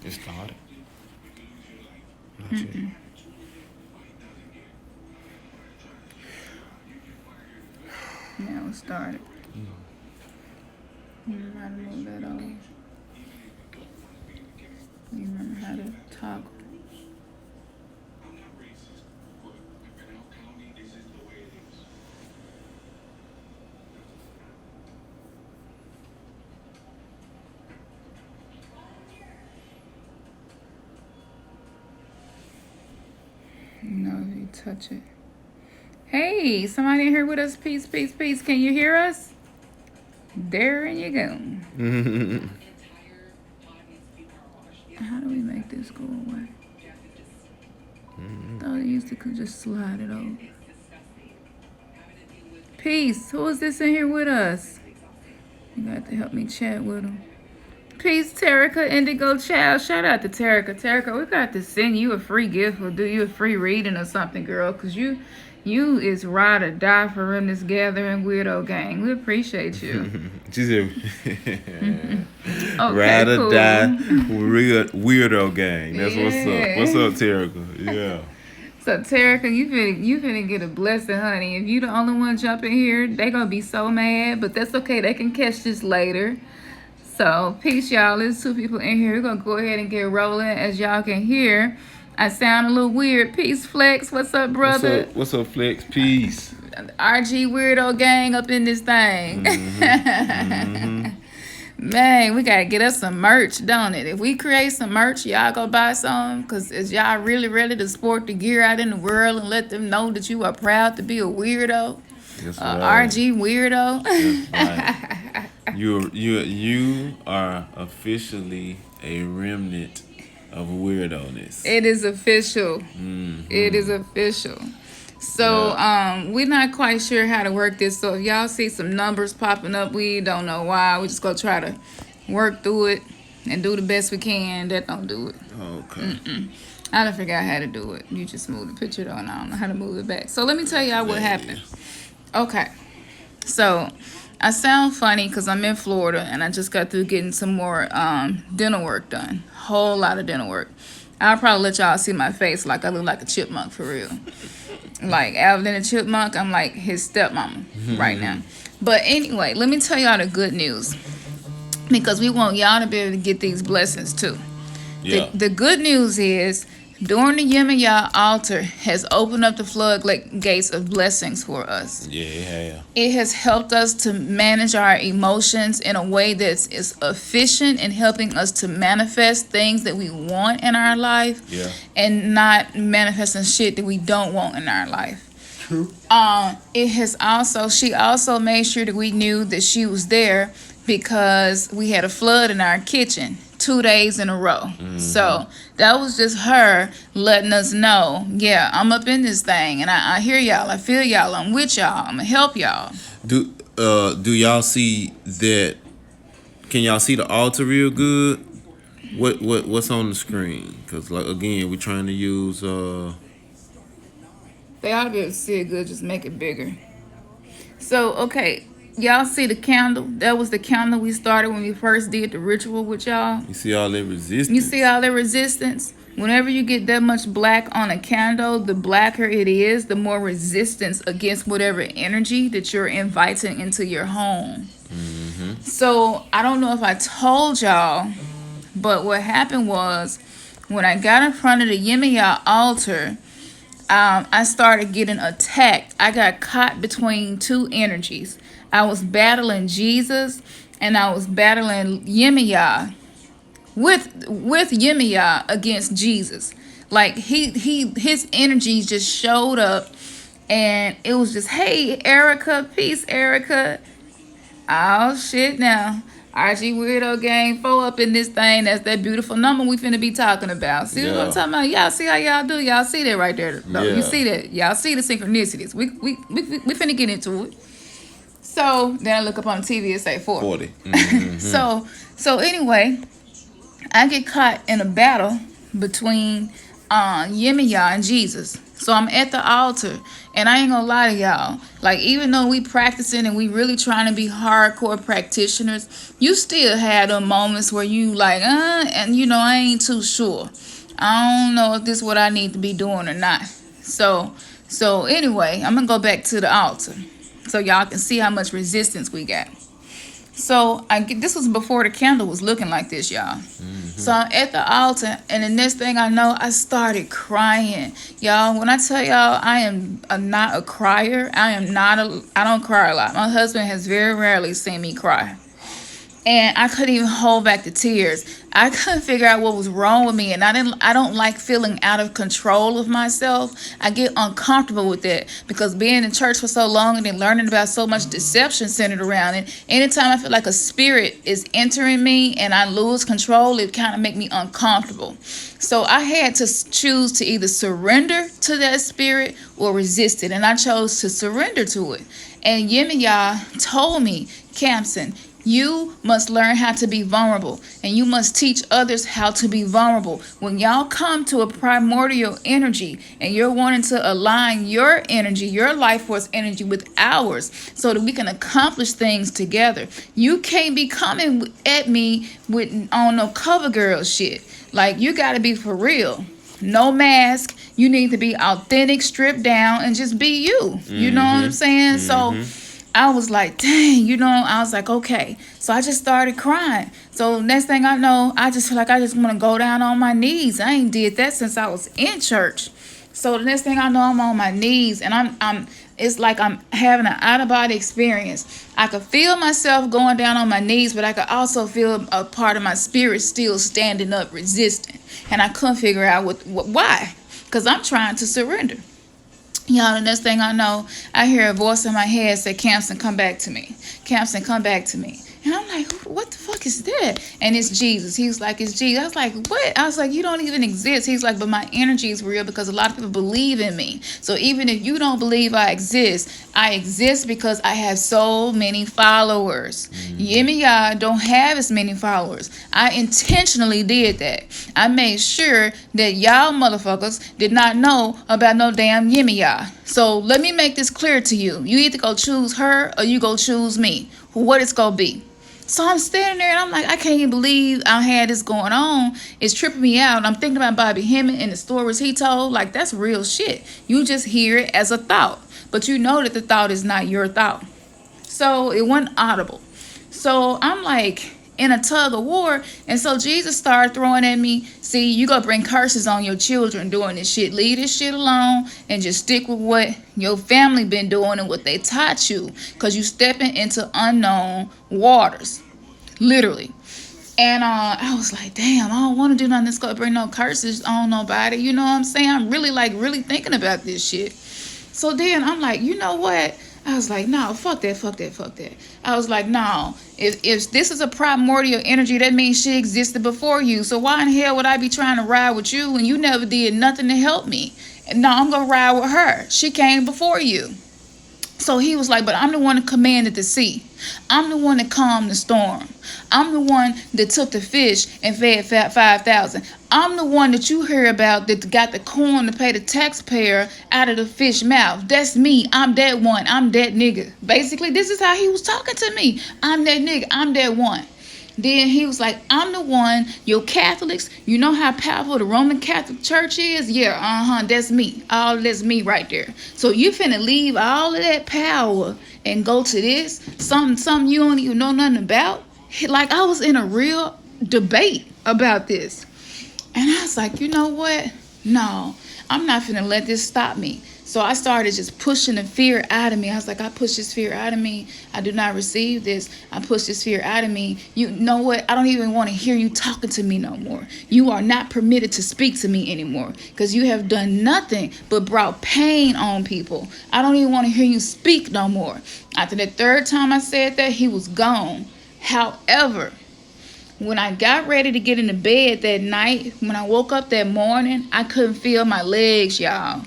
It started. Not yet. Now it started. You remember how to move that over. You remember how to toggle. You know, if you touch it. Hey, somebody in here with us. Peace, peace, peace. Can you hear us? There you go. How do we make this go away? Thought I used to could just slide it over. Peace. Who is this in here with us? You got to help me chat with him. Peace, Terica, Indigo Child. Shout out to Terica. Terica, we got to send you a free gift or do you a free reading or something, girl. Because you is ride or die for Remnants Gathering Weirdo Gang. We appreciate you. She said, Okay, ride or cool. die weirdo gang. That's what's up. What's up, Terica? Yeah. So, Terica, you finna get a blessing, honey. If you the only one jumping here, they gonna be so mad. But that's okay. They can catch this later. So, peace, y'all. There's 2 people in here. We're going to go ahead and get rolling. As y'all can hear, I sound a little weird. Peace, Flex. What's up, brother? What's up, Flex? Peace. RG Weirdo Gang up in this thing. Man, we got to get us some merch, don't it? If we create some merch, y'all go buy some. Because is y'all really ready to sport the gear out in the world and let them know that you are proud to be a weirdo? That's right. RG Weirdo. That's right. You are officially a remnant of weirdo-ness. It is official. It is official. So we're not quite sure how to work this. So if y'all see some numbers popping up, we don't know why. We just gonna try to work through it and do the best we can. That don't do it. Okay. I done forgot how to do it. You just moved the picture though, and I don't know how to move it back. So let me tell y'all what happened. Okay. So I sound funny because I'm in Florida and I just got through getting some more dental work done. Whole lot of dental work. I'll probably let y'all see my face like I look like a chipmunk for real. Like Alvin the Chipmunk, I'm like his stepmama right now. But anyway, let me tell y'all the good news. Because we want y'all to be able to get these blessings too. Yeah. The good news is during the Yemaya altar has opened up the floodgates of blessings for us. Yeah. It has helped us to manage our emotions in a way that is efficient in helping us to manifest things that we want in our life and not manifesting shit that we don't want in our life. True. She also made sure that we knew that she was there because we had a flood in our kitchen 2 days in a row. So that was just her letting us know, yeah, I'm up in this thing and I hear y'all, I feel y'all, I'm with y'all, I'm gonna help y'all. Do y'all see that? Can y'all see the altar real good? What's on the screen? Because like again, we're trying to use They ought to be able to see it good, just make it bigger. So, okay, y'all see the candle? That was the candle we started when we first did the ritual with y'all. You see all that resistance? You see all that resistance? Whenever you get that much black on a candle, the blacker it is, the more resistance against whatever energy that you're inviting into your home. So, I don't know if I told y'all, but what happened was when I got in front of the Yemaya altar, I started getting attacked. I got caught between 2 energies. I was battling Jesus and I was battling Yemaya with Yemaya against Jesus. Like his energies just showed up and it was just, hey, Erica, peace, Erica. Oh shit now. RG Weirdo Gang 4 up in this thing. That's that beautiful number we finna be talking about. See what I'm talking about? Y'all see how y'all do? Y'all see that right there? No, you see that? Y'all see the synchronicities. We finna get into it. So then I look up on the TV and say 40. So anyway, I get caught in a battle between Yemaya and Jesus. So I'm at the altar, and I ain't gonna lie to y'all. Like, even though we practicing and we really trying to be hardcore practitioners, you still had them moments where you like, and I ain't too sure. I don't know if this is what I need to be doing or not. So anyway, I'm gonna go back to the altar, so y'all can see how much resistance we got. So this was before the candle was looking like this, y'all. So I'm at the altar, and the next thing I know, I started crying. Y'all, when I tell y'all I am not a crier, I don't cry a lot. My husband has very rarely seen me cry. And I couldn't even hold back the tears. I couldn't figure out what was wrong with me, and I don't like feeling out of control of myself. I get uncomfortable with that because being in church for so long and then learning about so much deception centered around it, anytime I feel like a spirit is entering me and I lose control, it kind of make me uncomfortable. So I had to choose to either surrender to that spirit or resist it, and I chose to surrender to it. And Yemaya told me, Camson, you must learn how to be vulnerable, and you must teach others how to be vulnerable. When y'all come to a primordial energy and you're wanting to align your energy, your life force energy with ours so that we can accomplish things together, you can't be coming at me with on no cover girl shit. Like, you got to be for real. No mask. You need to be authentic, stripped down, and just be you. You know what I'm saying? So I was like, dang, I was like, okay. So I just started crying. So next thing I know, I just feel like I just want to go down on my knees. I ain't did that since I was in church. So the next thing I know, I'm on my knees, and it's like I'm having an out-of-body experience. I could feel myself going down on my knees, but I could also feel a part of my spirit still standing up, resisting. And I couldn't figure out why, because I'm trying to surrender. Y'all, the next thing I know, I hear a voice in my head say, Camson, come back to me. Camson, come back to me. And I'm like, what the fuck is that? And it's Jesus. He was like, it's Jesus. I was like, what? I was like, you don't even exist. He's like, but my energy is real because a lot of people believe in me. So even if you don't believe I exist because I have so many followers. Yemaya don't have as many followers. I intentionally did that. I made sure that y'all motherfuckers did not know about no damn Yemaya. So let me make this clear to you. You either go choose her or you go choose me. What it's gonna be. So I'm standing there and I'm like, I can't even believe I had this going on. It's tripping me out. I'm thinking about Bobby Hemmett and the stories he told. Like, that's real shit. You just hear it as a thought, but you know that the thought is not your thought. So it wasn't audible. So I'm like in a tug of war, and so Jesus started throwing at me, see, you gonna bring curses on your children doing this shit. Leave this shit alone and just stick with what your family been doing and what they taught you, because you stepping into unknown waters, literally. And I was like, damn, I don't want to do nothing that's gonna bring no curses on nobody. You know what I'm saying? I'm really thinking about this shit. So then I'm like, you know what? I was like, no, fuck that. I was like, no, if this is a primordial energy, that means she existed before you. So why in hell would I be trying to ride with you when you never did nothing to help me? And no, I'm going to ride with her. She came before you. So he was like, but I'm the one that commanded the sea. I'm the one that calmed the storm. I'm the one that took the fish and fed 5,000. I'm the one that you hear about that got the corn to pay the taxpayer out of the fish mouth. That's me. I'm that one. I'm that nigga. Basically, this is how he was talking to me. I'm that nigga. I'm that one. Then he was like, I'm the one, your Catholics, you know how powerful the Roman Catholic Church is? Yeah, that's me. All that's me right there. So you finna leave all of that power and go to this? Something you don't even know nothing about? Like, I was in a real debate about this. And I was like, you know what? No, I'm not finna let this stop me. So I started just pushing the fear out of me. I was like, I push this fear out of me. I do not receive this. I push this fear out of me. You know what? I don't even want to hear you talking to me no more. You are not permitted to speak to me anymore because you have done nothing but brought pain on people. I don't even want to hear you speak no more. After the third time I said that, he was gone. However, when I got ready to get into bed that night, when I woke up that morning, I couldn't feel my legs, y'all.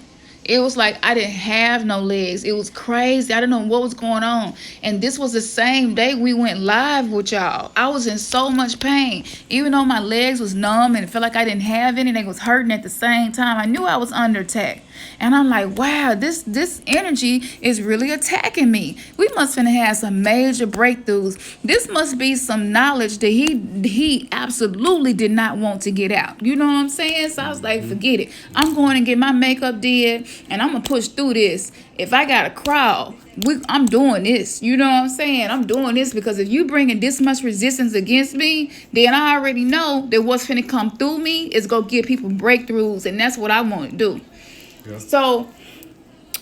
It was like I didn't have no legs. It was crazy. I didn't know what was going on. And this was the same day we went live with y'all. I was in so much pain. Even though my legs was numb and it felt like I didn't have any, they was hurting at the same time. I knew I was under attack. And I'm like, wow, this energy is really attacking me. We must finna have some major breakthroughs. This must be some knowledge that he absolutely did not want to get out. You know what I'm saying? So I was like, forget it. I'm going to get my makeup did, and I'm gonna push through this. If I gotta crawl, I'm doing this. You know what I'm saying? I'm doing this because if you bringing this much resistance against me, then I already know that what's finna come through me is gonna give people breakthroughs, and that's what I want to do. Yeah. So,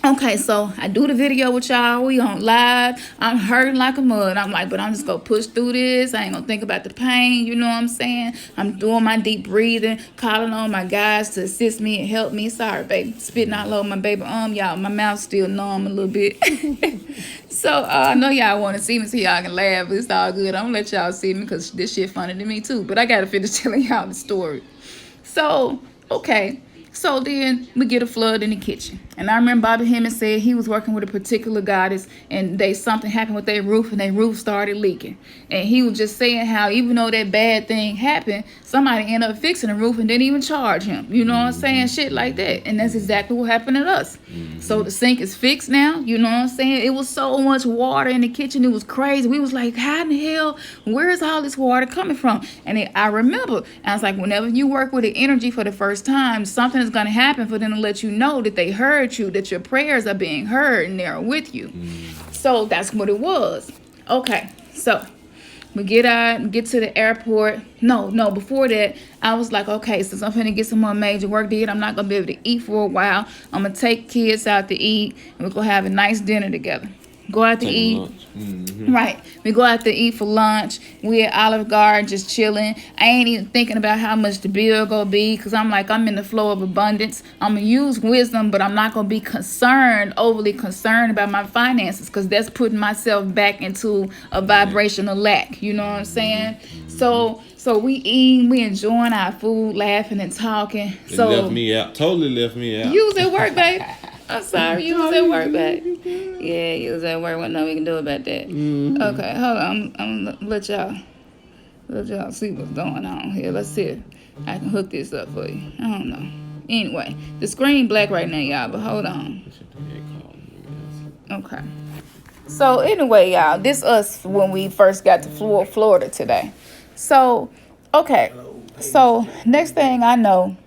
okay, so I do the video with y'all. We on live. I'm hurting like a mud. I'm like, but I'm just gonna push through this. I ain't gonna think about the pain. You know what I'm saying? I'm doing my deep breathing, calling on my guys to assist me and help me. Sorry, baby. Spitting out low my baby y'all. My mouth's still numb a little bit. So I know y'all want to see me so y'all can laugh, but it's all good. I'm gonna let y'all see me because this shit funny to me too. But I gotta finish telling y'all the story. So, okay. So then we get a flood in the kitchen. And I remember Bobby Hemming said he was working with a particular goddess and something happened with their roof and their roof started leaking. And he was just saying how even though that bad thing happened, somebody ended up fixing the roof and didn't even charge him. You know what I'm saying? Shit like that. And that's exactly what happened to us. So the sink is fixed now. You know what I'm saying? It was so much water in the kitchen. It was crazy. We was like, how in the hell, where is all this water coming from? And I remember, I was like, whenever you work with the energy for the first time, something is going to happen for them to let you know that they heard you, that your prayers are being heard and they're with you. So that's what it was. Okay, so we get to the airport. No, before that, I was like, okay, since I'm finna get some more major work did, I'm not gonna be able to eat for a while. I'm gonna take kids out to eat and we're gonna have a nice dinner together. Go out to eat. Right. We go out to eat for lunch. We at Olive Garden just chilling. I ain't even thinking about how much the bill gonna be because I'm like, I'm in the flow of abundance. I'm gonna use wisdom, but I'm not gonna be overly concerned about my finances because that's putting myself back into a vibrational lack. You know what I'm saying? So we eating, we enjoying our food, laughing and talking. It left me out. Totally left me out. You was at work, babe. I'm sorry, you was at work, babe. Yeah, you was at work. What nothing we can do about that. Okay, hold on. I'm gonna let y'all see what's going on here. Let's see if I can hook this up for you. I don't know. Anyway, the screen black right now, y'all, but hold on. Okay. So anyway, y'all, this us when we first got to Florida today. So, okay. So next thing I know,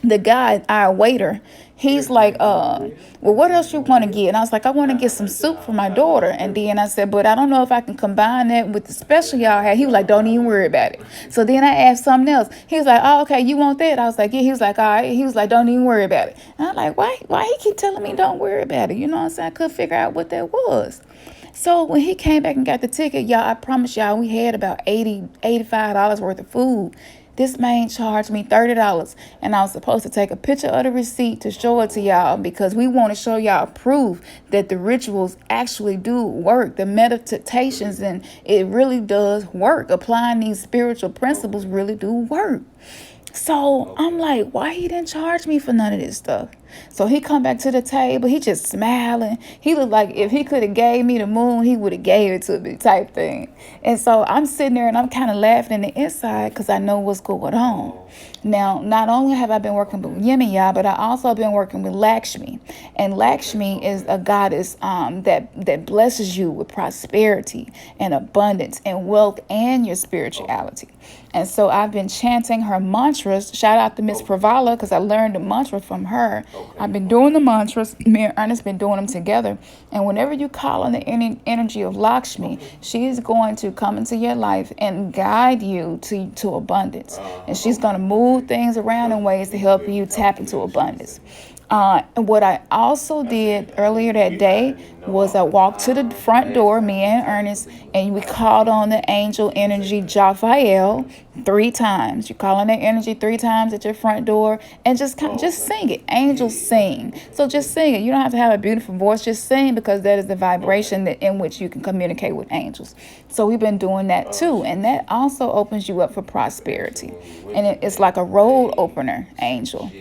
the guy, our waiter, he's like, well, what else you want to get? And I was like, I want to get some soup for my daughter. And then I said, but I don't know if I can combine that with the special y'all had. He was like, don't even worry about it. So then I asked something else. He was like, oh, okay, you want that? I was like, yeah. He was like, all right. He was like, don't even worry about it. And I'm like, why he keep telling me don't worry about it? You know what I'm saying? I couldn't figure out what that was. So when he came back and got the ticket, y'all, I promise y'all, we had about $85 worth of food. This man charged me $30, and I was supposed to take a picture of the receipt to show it to y'all because we want to show y'all proof that the rituals actually do work, the meditations, and it really does work. Applying these spiritual principles really do work. So I'm like, why he didn't charge me for none of this stuff? So he come back to the table. He just smiling. He looked like if he could have gave me the moon, he would have gave it to me type thing. And so I'm sitting there and I'm kind of laughing in the inside because I know what's going on. Now, not only have I been working with Yemaya, but I also been working with Lakshmi. And Lakshmi is a goddess that blesses you with prosperity and abundance and wealth and your spirituality. And so I've been chanting her mantras. Shout out to Ms Pravala because I learned the mantra from her. I've been doing the mantras. Me and Ernest been doing them together. And whenever you call on the energy of Lakshmi, she is going to come into your life and guide you to abundance. And she's going to move things around in ways to help you tap into abundance. And what I also did earlier that day was I walked to the front door, me and Ernest, and we called on the angel energy Jophael 3 times. You call on that energy 3 times at your front door and just sing it. Angels sing. So just sing it. You don't have to have a beautiful voice. Just sing because that is the vibration in which you can communicate with angels. So we've been doing that too. And that also opens you up for prosperity. And it's like a road opener, angel.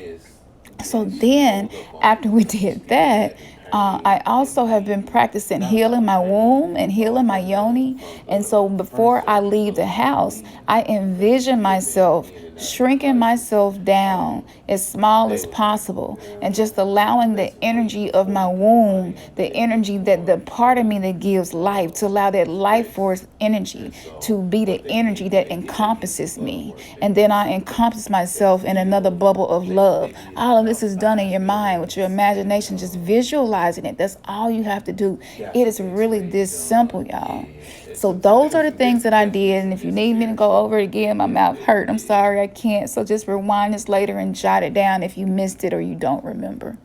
So then, after we did that, I also have been practicing healing my womb and healing my yoni. And so before I leave the house, I envision myself shrinking myself down as small as possible and just allowing the energy of my womb, the energy that the part of me that gives life, to allow that life force energy to be the energy that encompasses me. And then I encompass myself in another bubble of love. All of this is done in your mind with your imagination, just visualizing it. That's all you have to do. It is really this simple, y'all. So those are the things that I did. And if you need me to go over it again, my mouth hurt. I'm sorry, I can't. So just rewind this later and jot it down if you missed it or you don't remember.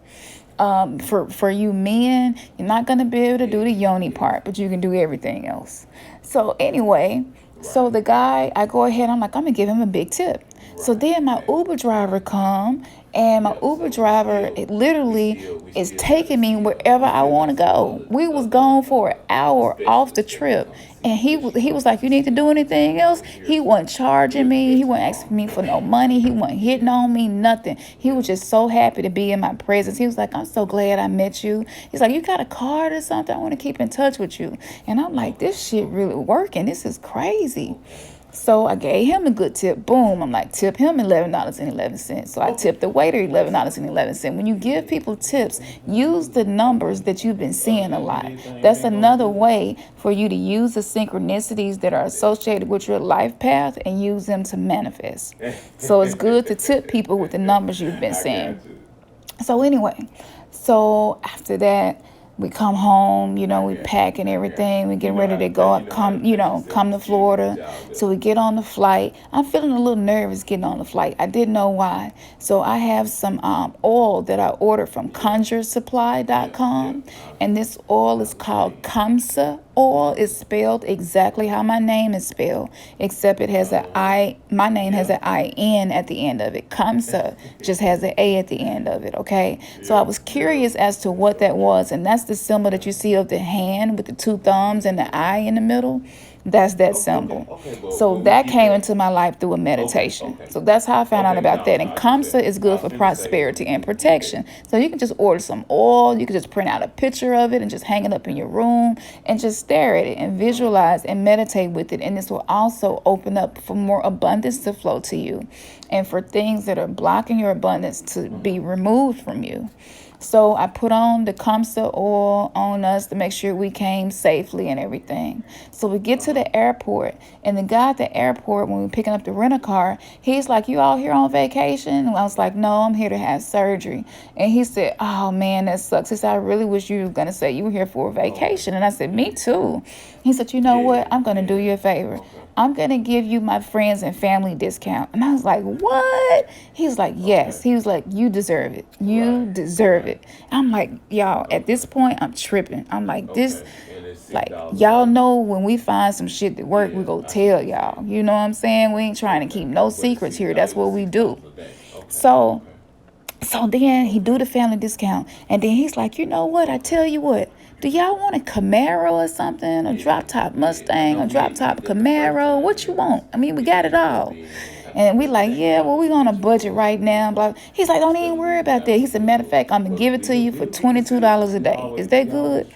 For you men, you're not going to be able to do the yoni part, but you can do everything else. So anyway, so the guy, I go ahead, I'm like, I'm going to give him a big tip. So then my Uber driver come, and my Uber driver, it literally is taking me wherever I want to go. We was gone for an hour off the trip, and he was like, you need to do anything else? He wasn't charging me. He wasn't asking me for no money. He wasn't hitting on me, nothing. He was just so happy to be in my presence. He was like, I'm so glad I met you. He's like, you got a card or something? I want to keep in touch with you. And I'm like, this shit really working. This is crazy. So I gave him a good tip. Boom. I'm like, tip him $11.11. So I tipped the waiter $11.11. When you give people tips, use the numbers that you've been seeing a lot. That's another way for you to use the synchronicities that are associated with your life path and use them to manifest. So it's good to tip people with the numbers you've been seeing. So anyway, so after that, we come home, we pack and everything. We get ready to go up, come to Florida. So we get on the flight. I'm feeling a little nervous getting on the flight. I didn't know why. So I have some oil that I ordered from conjuresupply.com. And this oil is called Kamsa oil. It's spelled exactly how my name is spelled, except it has my name has an I-N at the end of it. Kamsa just has an A at the end of it, okay? So I was curious as to what that was, and that's the symbol that you see of the hand with the two thumbs and the eye in the middle. That's that symbol. So that came into my life through a meditation. So that's how I found out about that. And Kamsa is good for prosperity and protection. So you can just order some oil. You can just print out a picture of it and just hang it up in your room and just stare at it and visualize and meditate with it. And this will also open up for more abundance to flow to you and for things that are blocking your abundance to be removed from you. So I put on the Kamsa oil on us to make sure we came safely and everything. So we get to the airport, and the guy at the airport, when we were picking up the rental car, he's like, you all here on vacation? And I was like, no, I'm here to have surgery. And he said, oh man, that sucks. He said, I really wish you were going to say you were here for a vacation. And I said, me too. He said, you know what? I'm going to do you a favor. I'm going to give you my friends and family discount. And I was like, what? He was like, yes. He was like, you deserve it. You deserve it. I'm like, y'all, at this point, I'm tripping. I'm like, this, like, y'all know when we find some shit that work, we go tell y'all. You know what I'm saying? We ain't trying to keep no secrets here. That's what we do. So then he do the family discount. And then he's like, you know what? I tell you what. Do y'all want a Camaro or something? A drop-top Mustang, a drop-top Camaro? What you want? I mean, we got it all. And we like, yeah, well, we on a budget right now. Blah. He's like, don't even worry about that. He said, matter of fact, I'm going to give it to you for $22 a day. Is that good?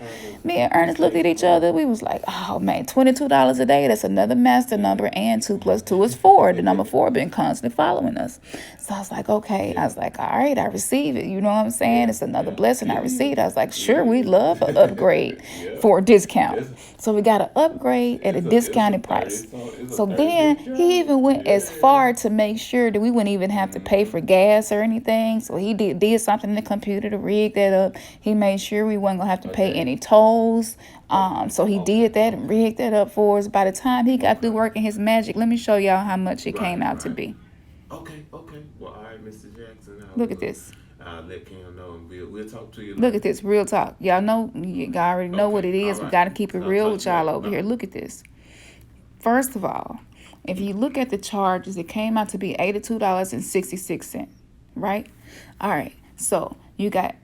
Me and Ernest looked at each other. We was like, oh, man, $22 a day. That's another master number. And 2 + 2 is 4. The number 4 been constantly following us. So I was like, okay. I was like, all right, I receive it. You know what I'm saying? It's another blessing I received. I was like, sure, we love an upgrade for a discount. So we got an upgrade at a discounted price. So then he even went as far to make sure that we wouldn't even have to pay for gas or anything. So he did something in the computer to rig that up. He made sure we weren't going to have to pay any tolls. So he did that and rigged that up for us. By the time he got through working his magic, let me show y'all how much it came out to be. Okay. Well, all right, Mr. Jackson. Look at this. Let Cam know, and we'll talk to you. Look at this, real talk. Y'all know, you already know what it is. We got to keep it real with y'all over here. Look at this. First of all, if you look at the charges, it came out to be $82.66, right? All right. So you got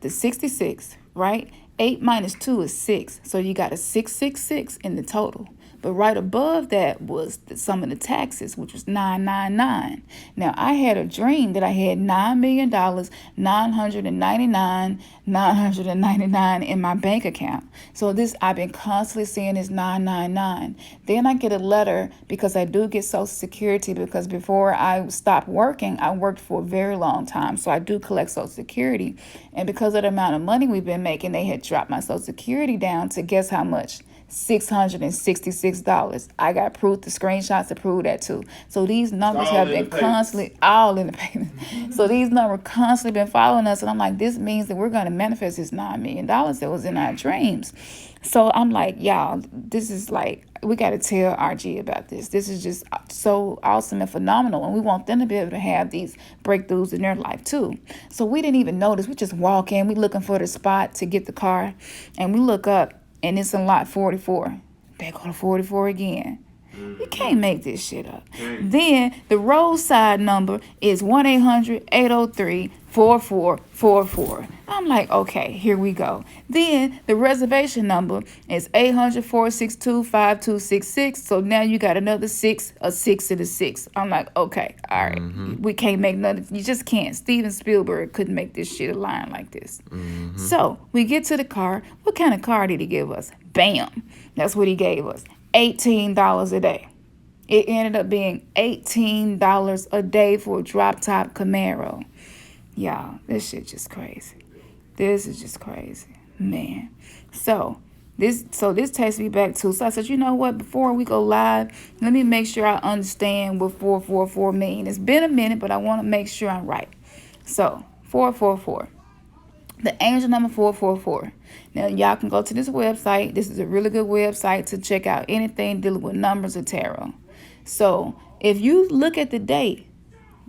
the 66, right? 8 minus 2 is 6. So you got a 666 in the total. But right above that was some of the taxes, which was 999. Now I had a dream that I had $9,000,000, 999 in my bank account. So this I've been constantly seeing is 999. Then I get a letter because I do get Social Security, because before I stopped working, I worked for a very long time. So I do collect Social Security. And because of the amount of money we've been making, they had dropped my Social Security down to guess how much? $666. I got proof, the screenshots to prove that too. So these numbers have been constantly all in the payment. So these numbers constantly been following us, and I'm like, this means that we're going to manifest this $9,000,000 that was in our dreams. So I'm like, y'all, this is like, we got to tell RG about this. This is just so awesome and phenomenal, and we want them to be able to have these breakthroughs in their life too. So we didn't even notice. We just walk in, we looking for the spot to get the car, and we look up, and it's in lot 44. Back on 44 again. You can't make this shit up. Then the roadside number is 1-800-803-4444. I'm like, okay, here we go. Then the reservation number is 800-462-5266. So now you got another 6, a 6 and a 6. I'm like, okay, all right. We can't make nothing. You just can't. Steven Spielberg couldn't make this shit align like this. So we get to the car. What kind of car did he give us? Bam. That's what he gave us. $18 a day. It ended up being $18 a day for a drop top Camaro. Y'all, this shit just crazy. This is just crazy, man. So this takes me back to, so I said, you know what, before we go live, let me make sure I understand what 444 means. It's been a minute, but I want to make sure I'm right. So 444. The angel number 444. Now, y'all can go to this website. This is a really good website to check out anything dealing with numbers or tarot. So, if you look at the date,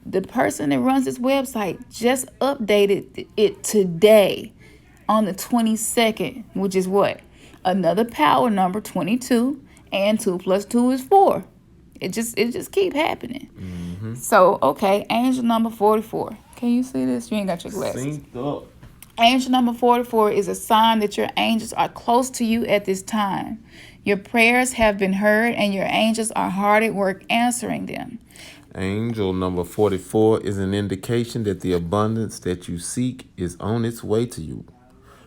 the person that runs this website just updated it today on the 22nd, which is what? Another power number, 22, and 2 plus 2 is 4. It just keep happening. So, okay, angel number 44. Can you see this? You ain't got your glasses. Synced up. Angel number 44 is a sign that your angels are close to you at this time. Your prayers have been heard, and your angels are hard at work answering them. Angel number 44 is an indication that the abundance that you seek is on its way to you.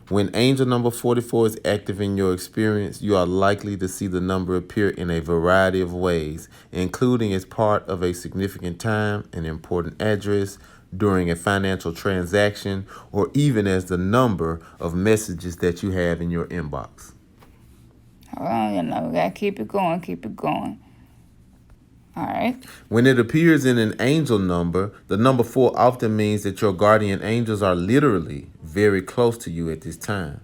When angel number 44 is active in your experience, you are likely to see the number appear in a variety of ways, including as part of a significant time, an important address, during a financial transaction, or even as the number of messages that you have in your inbox. Oh, we gotta keep it going. All right. When it appears in an angel number, the number 4 often means that your guardian angels are literally very close to you at this time.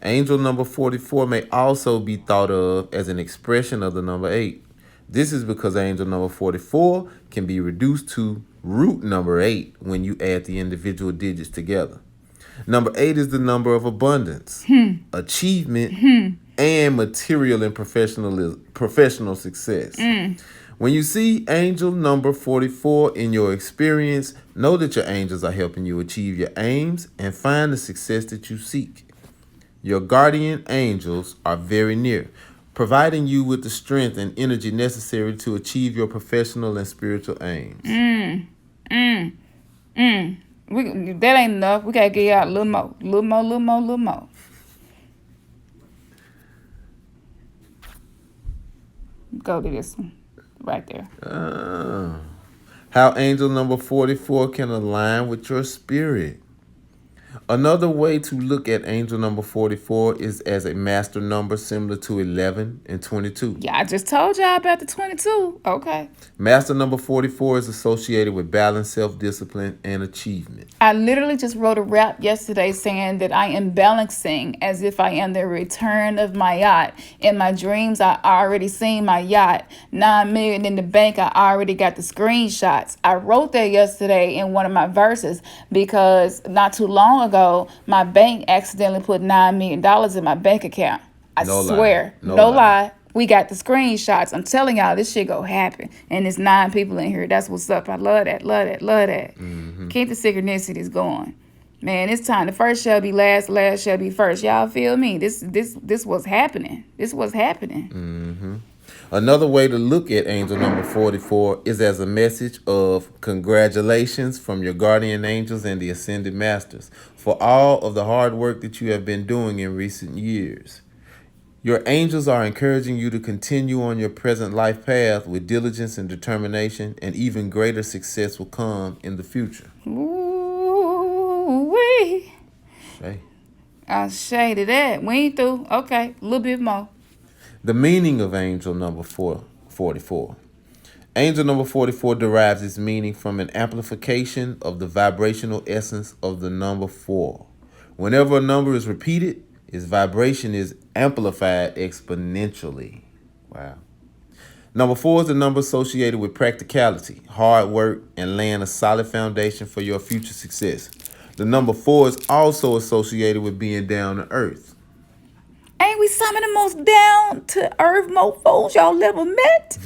Angel number 44 may also be thought of as an expression of the number 8. This is because angel number 44 can be reduced to root number 8 when you add the individual digits together. Number 8 is the number of abundance, achievement, and material and professional success. When you see angel number 44 in your experience, know that your angels are helping you achieve your aims and find the success that you seek. Your guardian angels are very near, providing you with the strength and energy necessary to achieve your professional and spiritual aims. That ain't enough. We gotta get out a little more. Go to this one. Right there. How angel number 44 can align with your spirit. Another way to look at angel number 44 is as a master number similar to 11 and 22. Yeah, I just told y'all about the 22. Okay. Master number 44 is associated with balance, self-discipline, and achievement. I literally just wrote a rap yesterday saying that I am balancing as if I am the return of my yacht. In my dreams, I already seen my yacht. $9 million in the bank, I already got the screenshots. I wrote that yesterday in one of my verses because not too long ago, my bank accidentally put $9 million in my bank account. I swear. No lie. We got the screenshots. I'm telling y'all, this shit go happen. And there's 9 people in here. That's what's up. I love that. Keep the synchronicities going. Man, it's time. The first shall be last, last shall be first. Y'all feel me? This was happening. Another way to look at angel number 44 is as a message of congratulations from your guardian angels and the ascended masters for all of the hard work that you have been doing in recent years. Your angels are encouraging you to continue on your present life path with diligence and determination, and even greater success will come in the future. Ooh-wee. Shay. I shaded that. We ain't through. Okay, a little bit more. The meaning of angel number 44. Angel number 44 derives its meaning from an amplification of the vibrational essence of the number 4. Whenever a number is repeated, its vibration is amplified exponentially. Wow. Number 4 is a number associated with practicality, hard work, and laying a solid foundation for your future success. The number 4 is also associated with being down to earth. Ain't we some of the most down to earth mofos y'all ever met?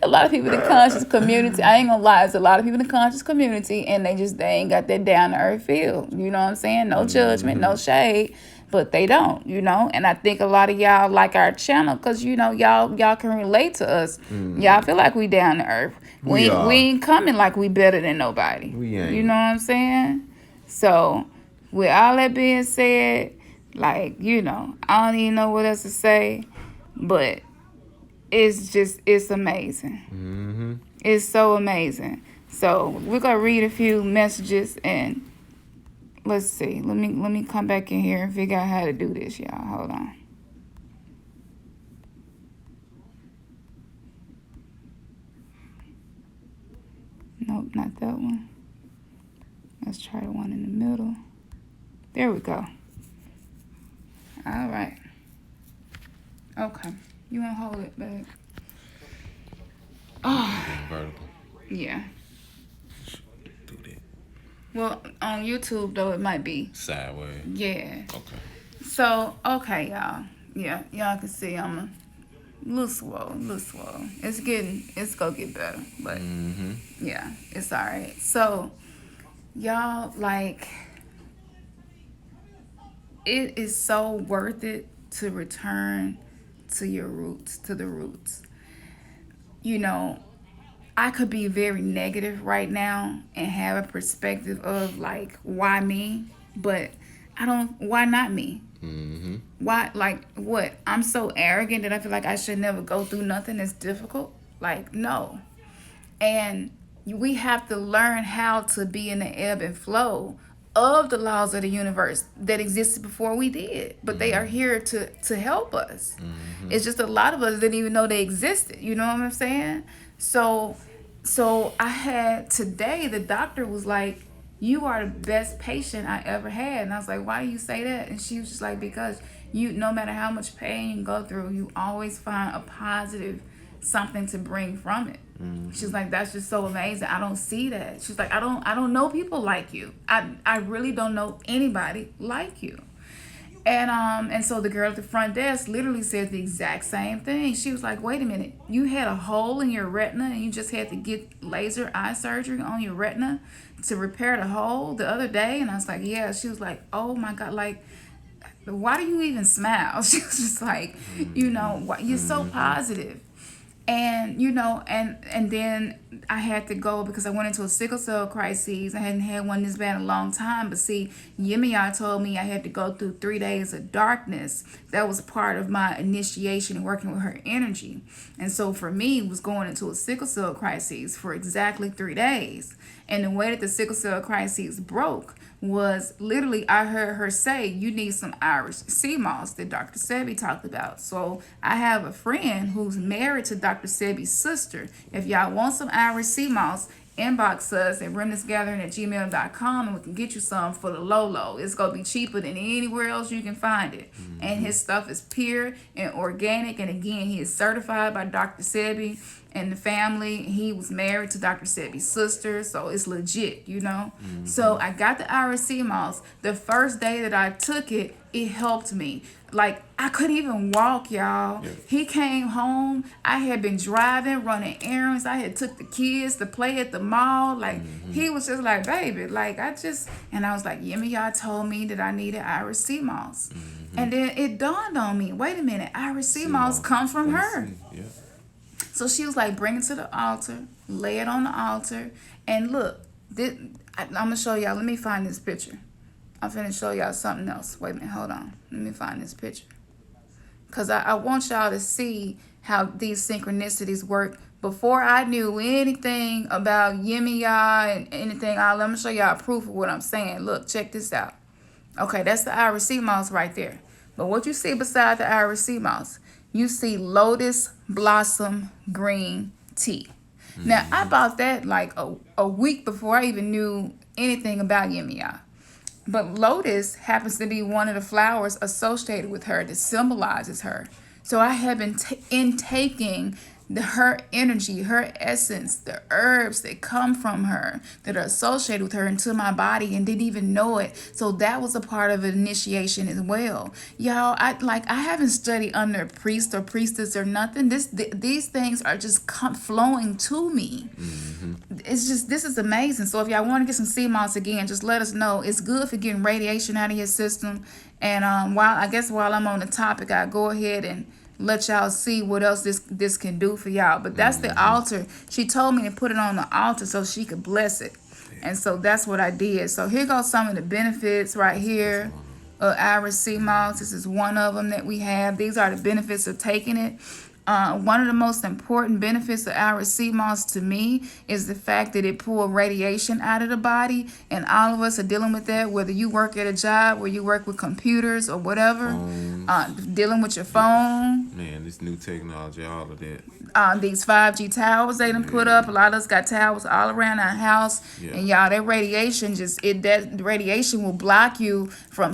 A lot of people in the conscious community, I ain't gonna lie, it's a lot of people in the conscious community, and they ain't got that down to earth feel. You know what I'm saying? No judgment, no shade, but they don't, And I think a lot of y'all like our channel because y'all can relate to us. Y'all feel like we down to earth. We ain't coming like we better than nobody. We ain't. You know what I'm saying? So with all that being said, I don't even know what else to say, but it's amazing. Mm-hmm. It's so amazing. So we're gonna read a few messages and let's see. Let me come back in here and figure out how to do this, y'all. Hold on. Nope, not that one. Let's try the one in the middle. There we go. All right. Okay. You want to hold it back? Oh. Vertical. Yeah. Do that. Well, on YouTube, though, it might be. Sideways. Yeah. Okay. So, okay, y'all. Yeah, y'all can see I'm a little swole. It's gonna get better. But, yeah, it's all right. So, y'all, it is so worth it to return to your roots, to the roots. I could be very negative right now and have a perspective of why me, but why not me? Mm-hmm. Why, what? I'm so arrogant that I feel like I should never go through nothing that's difficult? No. And we have to learn how to be in the ebb and flow of the laws of the universe that existed before we did, but they are here to help us. It's just a lot of us didn't even know they existed. You know what I'm saying? So I had today, the doctor was like, you are the best patient I ever had. And I was like, why do you say that? And she was just like, because no matter how much pain you go through, you always find a positive something to bring from it. She's like, that's just so amazing. I don't see that. She's like, I don't know people like you. I really don't know anybody like you. And so the girl at the front desk literally said the exact same thing. She was like, wait a minute, you had a hole in your retina and you just had to get laser eye surgery on your retina to repair the hole the other day? And I was like, yeah. She was like, oh my God, why do you even smile? She was just like, you're so positive. And and then I had to go because I went into a sickle cell crisis. I hadn't had one this bad in a long time. But see, Yemaya told me I had to go through 3 days of darkness. That was part of my initiation and working with her energy. And so for me, it was going into a sickle cell crisis for exactly 3 days. And the way that the sickle cell crisis broke was literally, I heard her say, you need some Irish sea moss that Dr. Sebi talked about. So I have a friend who's married to Dr. Sebi's sister. If y'all want some Irish sea moss, inbox us at remnantsgathering@gmail.com and we can get you some for the low. It's going to be cheaper than anywhere else you can find it. And his stuff is pure and organic. And again, he is certified by Dr. Sebi. in the family. He was married to Dr. Sebi's sister, so it's legit, you know. Mm-hmm. So I got the Irish sea moss. The first day that I took it, it helped me. Like I couldn't even walk, y'all. Yeah. He came home. I had been driving, running errands. I had took the kids to play at the mall. Like Mm-hmm. he was just like, baby, like and I was like, Yemaya told me that I needed Irish sea moss. Mm-hmm. And then it dawned on me, wait a minute, Irish sea Sea moss moss comes from from the her. sea. Yeah. So she was like, bring it to the altar, lay it on the altar, and look, I'm gonna show y'all. Let me find this picture. I'm finna show y'all something else. Wait a minute, hold on. Let me find this picture. Because I want y'all to see how these synchronicities work. Before I knew anything about Yemaya and anything, I'm gonna show y'all proof of what I'm saying. Look, check this out. Okay, that's the Irish sea moss right there. But what you see beside the Irish sea moss, you see lotus blossom green tea. Now, I Mm-hmm. bought that like a week before I even knew anything about Yemaya. But lotus happens to be one of the flowers associated with her that symbolizes her. So I have been intaking her energy, her essence, the herbs that come from her that are associated with her into my body and didn't even know it. So that was a part of initiation as well. Y'all, I haven't studied under a priest or priestess or nothing. These things are just flowing to me. Mm-hmm. It's just, this is amazing. So if y'all want to get some sea moss again, just let us know. It's good for getting radiation out of your system. And while I'm on the topic, I go ahead and let y'all see what else this can do for y'all. But that's the Mm-hmm. altar. She told me to put it on the altar so she could bless it. And so that's what I did. So here goes some of the benefits right That's here. one of them. Irish sea moss. This is one of them that we have. These are the benefits of taking it. One of the most important benefits of Irish sea moss to me is the fact that it pulls radiation out of the body, and all of us are dealing with that. Whether you work at a job where you work with computers or whatever, Phones. dealing with your Th- phone, Man, this new technology, all of that. these 5G towers they done put up. Yeah. A lot of us got towers all around our house, Yeah. and y'all, that radiation that radiation will block you from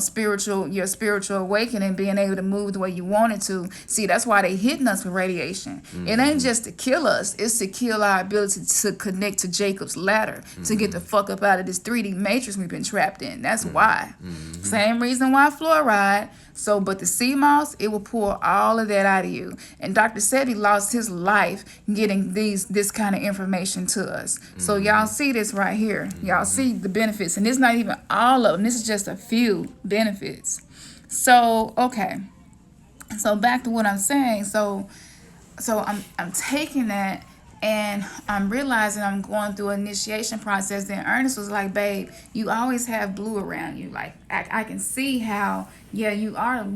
your spiritual awakening, being able to move the way you wanted to. See, that's why they hitting us with radiation. It ain't Mm-hmm. just to kill us; it's to kill our ability to connect to Jacob's ladder, to get the Mm-hmm. fuck up out of this 3D matrix we've been trapped in. That's why. Mm-hmm. Same reason why fluoride. So, but the sea moss, it will pull all of that out of you. And Dr. Sebi lost his life getting this kind of information to us. So y'all Mm-hmm. see this right here. Y'all Mm-hmm. see the benefits, and it's not even all of them. This is just a few benefits. So okay. So back to what I'm saying. So I'm taking that, and I'm realizing I'm going through an initiation process. Then Ernest was like, babe, you always have blue around you. Like I can see how, yeah, you are.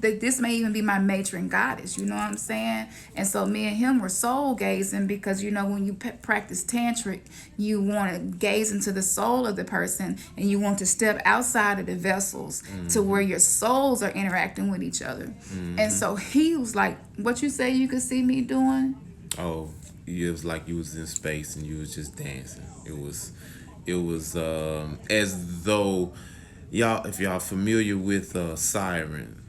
This may even be my matron goddess. You know what I'm saying? And so me and him were soul gazing, because you know when you practice tantric, you want to gaze into the soul of the person, and you want to step outside of the vessels to where your souls are interacting with each other. And Mm-hmm. so he was like, what you say you could see me doing? Oh, it was like you was in space and you was just dancing. It was as though y'all, if y'all familiar with Siren,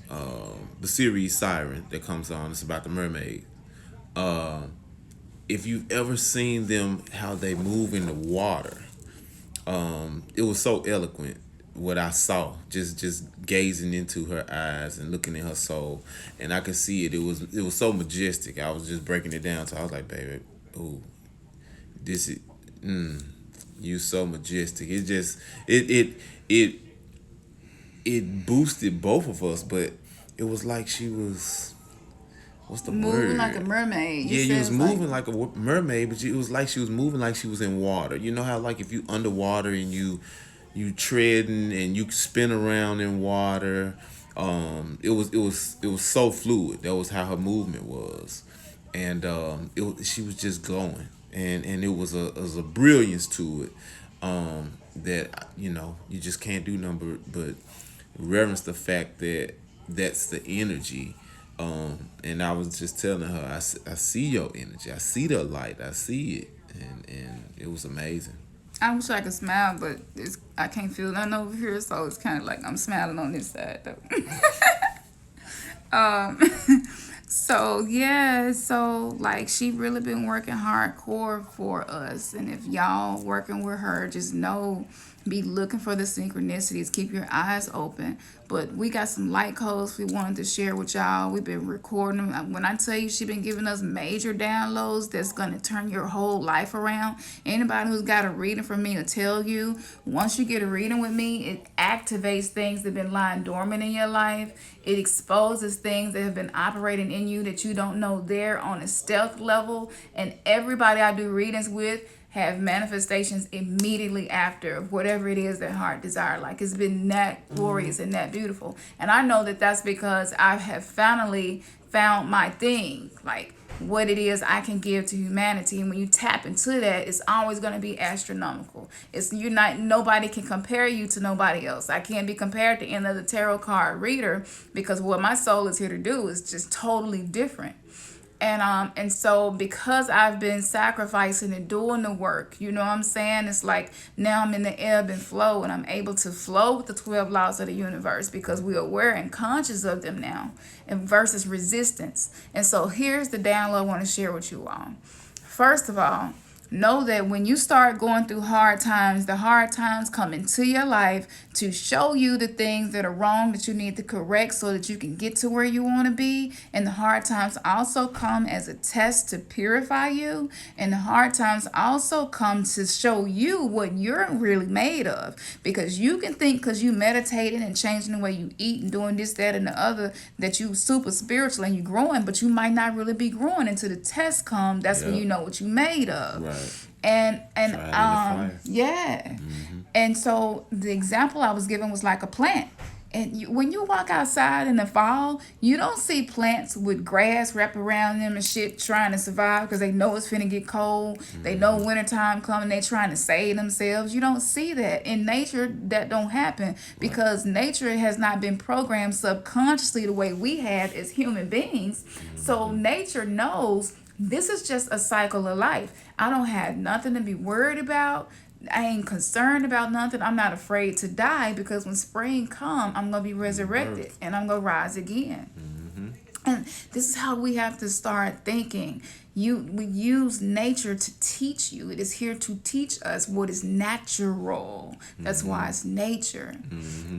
the series Siren that comes on, it's about the mermaid. Uh, if you've ever seen them, how they move in the water, it was so eloquent what I saw, just gazing into her eyes and looking in her soul, and I could see it. It was so majestic. I was just breaking it down, so I was like, baby, ooh, this is, mm, you so majestic. It it boosted both of us, but it was like she was, what's the Moving like a word? mermaid. You Yeah, you said was it's like moving like a mermaid, but it was like she was moving like she was in water. You know how, like, if you underwater and you treading and you spin around in water. It was so fluid. That was how her movement was, and she was just glowing, and it was a brilliance to it, that you just can't do nothing but reverence the fact that that's the energy. And I was just telling her, I see your energy, I see the light, I see it, and it was amazing. I wish I could smile, but I can't feel nothing over here, so it's kind of like I'm smiling on this side though. um, So yeah, so like she really been working hardcore for us, and if y'all working with her, just know, be looking for the synchronicities. Keep your eyes open. But we got some light codes we wanted to share with y'all. We've been recording them. When I tell you she been giving us major downloads that's gonna turn your whole life around. Anybody who's got a reading from me will tell you, once you get a reading with me, it activates things that have been lying dormant in your life. It exposes things that have been operating in you that you don't know they're on a stealth level. And everybody I do readings with have manifestations immediately after of whatever it is their heart desire. Like, it's been that glorious and that beautiful. And I know that that's because I have finally found my thing, like what it is I can give to humanity. And when you tap into that, it's always going to be astronomical. It's, you're not, nobody can compare you to nobody else. I can't be compared to any other tarot card reader, because what my soul is here to do is just totally different. And so because I've been sacrificing and doing the work, you know what I'm saying? It's like now I'm in the ebb and flow, and I'm able to flow with the 12 laws of the universe because we're aware and conscious of them now, and versus resistance. And so here's the download I want to share with you all. First of all, know that when you start going through hard times, the hard times come into your life to show you the things that are wrong that you need to correct so that you can get to where you want to be. And the hard times also come as a test to purify you. And the hard times also come to show you what you're really made of. Because you can think because you meditating and changing the way you eat and doing this, that, and the other, that you super spiritual and you growing, but you might not really be growing until the test come. That's when you know what you made of. Right. And Fire. yeah. And so the example I was given was like a plant. And when you walk outside in the fall, you don't see plants with grass wrapped around them and shit trying to survive because they know it's finna get cold. They know wintertime coming. They trying to save themselves. You don't see that. In nature, that don't happen because nature has not been programmed subconsciously the way we have as human beings. So nature knows this is just a cycle of life. I don't have nothing to be worried about. I ain't concerned about nothing. I'm not afraid to die because when spring come, I'm going to be resurrected and I'm going to rise again. And this is how we have to start thinking. We use nature to teach you. It is here to teach us what is natural. That's why it's nature.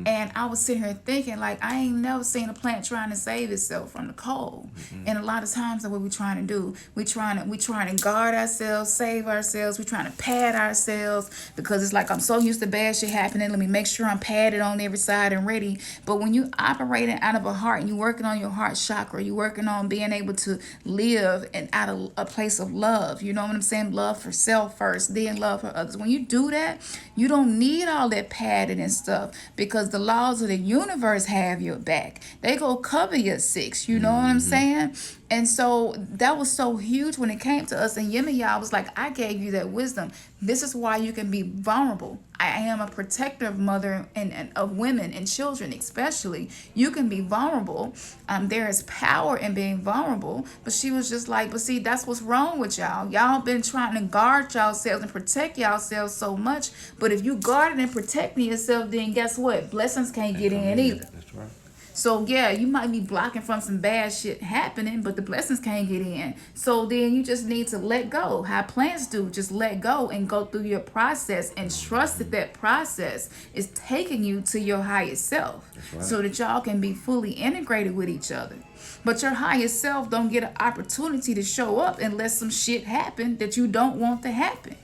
And I was sitting here thinking, like, I ain't never seen a plant trying to save itself from the cold. And a lot of times, that's what we're trying to do. We trying to guard ourselves, save ourselves. We're trying to pad ourselves because it's like, I'm so used to bad shit happening. Let me make sure I'm padded on every side and ready. But when you operating out of a heart and you working on your heart chakra, you working on being able to live and out of a place of love. You know what I'm saying? Love for self first, then love for others. When you do that, you don't need all that padding and stuff because the laws of the universe have your back. They go cover your six. You know what I'm saying? And so that was so huge when it came to us. And Yemaya was like, I gave you that wisdom. This is why you can be vulnerable. I am a protector of mother and of women and children especially. You can be vulnerable. There is power in being vulnerable. But she was just like, but see, that's what's wrong with y'all. Y'all been trying to guard yourselves and protect yourselves so much. But if you guarding and protecting yourself, then guess what? Blessings can't get in either. That's right. So yeah, you might be blocking from some bad shit happening, but the blessings can't get in. So then you just need to let go. How plants do, just let go and go through your process and trust that that process is taking you to your highest self. Right. So that y'all can be fully integrated with each other. But your highest self don't get an opportunity to show up unless some shit happen that you don't want to happen.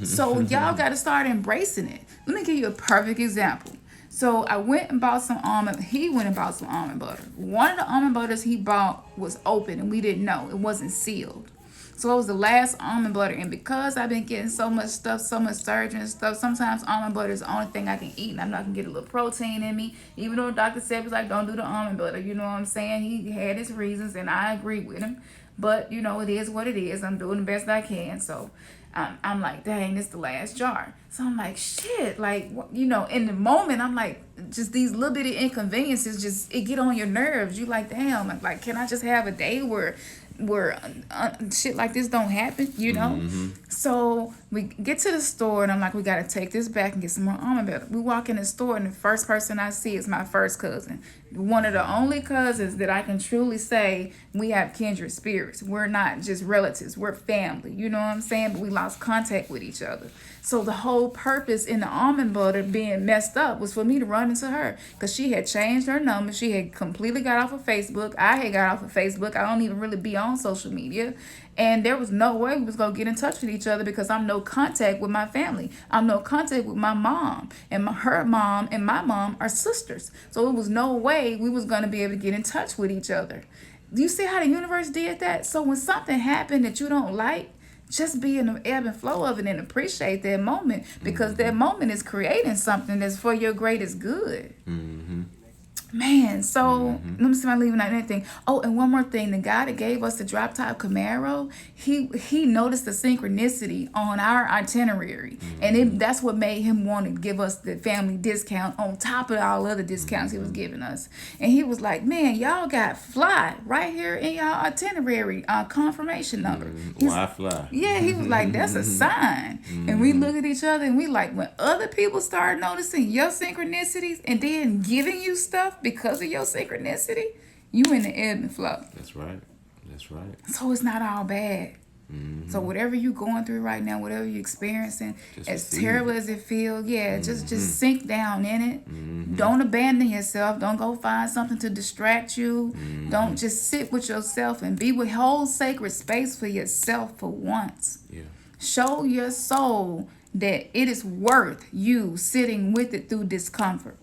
So y'all got to start embracing it. Let me give you a perfect example. So I went and bought some almond. He went and bought some almond butter. One of the almond butters he bought was open and we didn't know. It wasn't sealed. So it was the last almond butter. And because I've been getting so much stuff, so much surgery and stuff, sometimes almond butter is the only thing I can eat. And I'm not going to get a little protein in me. Even though the doctor said, was like, don't do the almond butter. You know what I'm saying? He had his reasons and I agree with him. But, you know, it is what it is. I'm doing the best I can. So I'm like, dang, this is the last jar. So I'm like, shit, like, you know, in the moment, I'm like, just these little bitty inconveniences, just, it get on your nerves. You like, damn, like, can I just have a day where shit like this don't happen, you know? So we get to the store, and I'm like, we got to take this back and get some more almond butter. We walk in the store, and the first person I see is my first cousin. One of the only cousins that I can truly say we have kindred spirits. We're not just relatives, we're family. You know what I'm saying? But we lost contact with each other. So the whole purpose in the almond butter being messed up was for me to run into her, because she had changed her number. She had completely got off of Facebook. I had got off of Facebook. I don't even really be on social media. And there was no way we was going to get in touch with each other, because I'm no contact with my family. I'm no contact with my mom. And her mom and my mom are sisters. So it was no way we was going to be able to get in touch with each other. Do you see how the universe did that? So when something happened that you don't like, just be in the ebb and flow of it and appreciate that moment, because that moment is creating something that's for your greatest good. Mm-hmm. Man, so let me see if I'm leaving out anything. Oh, and one more thing. The guy that gave us the drop top Camaro, he noticed the synchronicity on our itinerary. And that's what made him want to give us the family discount on top of all other discounts he was giving us. And he was like, man, y'all got fly right here in y'all itinerary confirmation number. Why fly? Yeah, he was like, that's a sign. And we look at each other and we like, when other people start noticing your synchronicities and then giving you stuff because of your synchronicity, you in the ebb and flow. That's right. That's right. So it's not all bad. So whatever you're going through right now, whatever you're experiencing, Just as receive terrible it. as it feels, just sink down in it. Don't abandon yourself. Don't go find something to distract you. Don't just sit with yourself and be with whole sacred space for yourself for once. Yeah. Show your soul that it is worth you sitting with it through discomfort.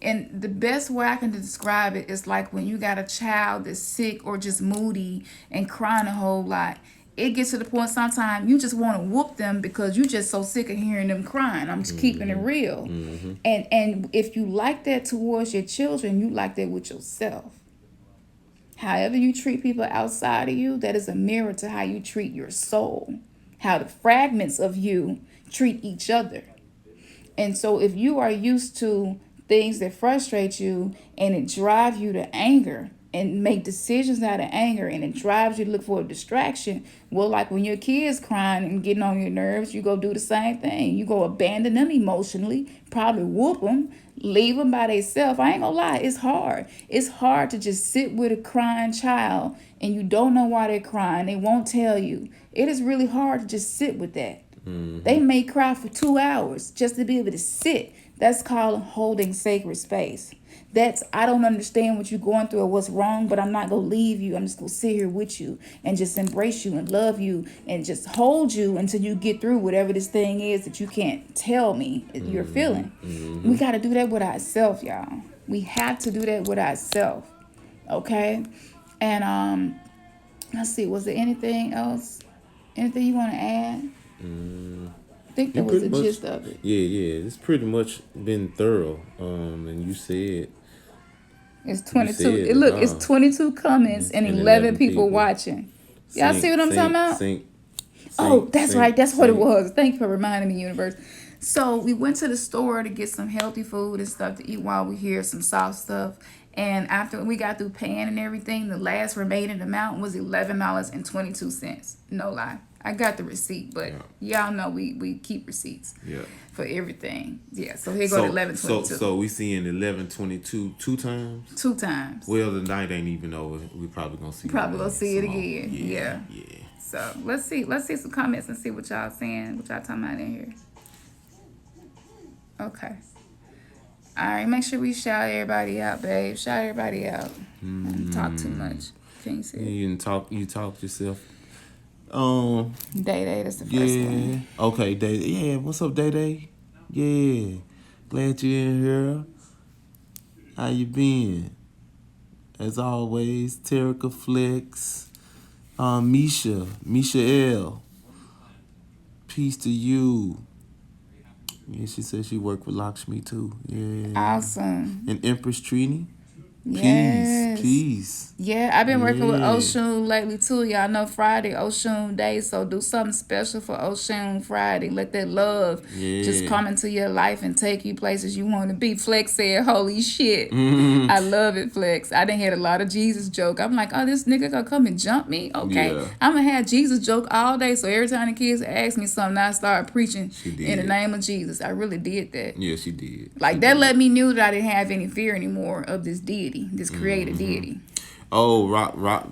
And the best way I can describe it is like when you got a child that's sick or just moody and crying a whole lot. It gets to the point sometimes you just want to whoop them because you just so sick of hearing them crying. I'm just keeping it real. And if you like that towards your children, you like that with yourself. However you treat people outside of you, that is a mirror to how you treat your soul. How the fragments of you treat each other. And so if you are used to things that frustrate you and it drives you to anger and make decisions out of anger, and it drives you to look for a distraction, well, like when your kid's crying and getting on your nerves, you go do the same thing. You go abandon them emotionally, probably whoop them, leave them by themselves. I ain't gonna lie, it's hard. It's hard to just sit with a crying child and you don't know why they're crying. They won't tell you. It is really hard to just sit with that. They may cry for 2 hours just to be able to sit. That's called holding sacred space. That's, I don't understand what you're going through or what's wrong, but I'm not going to leave you. I'm just going to sit here with you and just embrace you and love you and just hold you until you get through whatever this thing is that you can't tell me you're feeling. We got to do that with ourselves, y'all. We have to do that with ourselves. Okay? And let's see, was there anything else? Anything you want to add? I think that was the gist of it. Yeah. It's pretty much been thorough. And you said It's 22. said it Look, all. it's 22 comments and 11 people people. watching. Y'all see what I'm talking about? Oh, That's right. That's what it was. Thank you for reminding me, universe. So we went to the store to get some healthy food and stuff to eat while we hear some soft stuff. And after we got through paying and everything, the last remaining amount was $11.22. No lie. I got the receipt, but y'all know we keep receipts for everything. Yeah, so here go to 11.22. So we seeing 11.22 two times? 2 times. Well, the night ain't even over. We probably gonna see. Probably gonna see it some more. again. Yeah. So let's see some comments and see what y'all saying, what y'all talking about in here. Okay. All right, make sure we shout everybody out, babe. Shout everybody out. Don't talk too much. Can't say it. You talk yourself. Day, that's the first one. Okay, Day. Yeah, what's up, Day? Yeah, glad you're in here. How you been? As always, Terica Flex, Misha L. Peace to you. Yeah, she said she worked with Lakshmi too. Yeah. Awesome. And Empress Trini. Yes. Peace. Yeah, I've been working with Yeah. Oshun lately too. Y'all know Friday, Oshun Day, so do something special for Oshun Friday. Let that love just Yeah. come into your life and take you places you want to be. Flex said, "Holy shit." Mhm. I love it, Flex. I done had a lot of Jesus joke. I'm like, oh, this nigga gonna come and jump me? Okay. Yeah. I'm gonna have Jesus joke all day. So every time the kids ask me something, I start preaching She in the did. name of Jesus. I really did that. Yeah, she did. Like She that did. let me knew that I didn't have any fear anymore of this deity, this created deity. Oh, rock.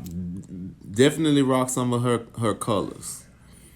Definitely rock some of her colors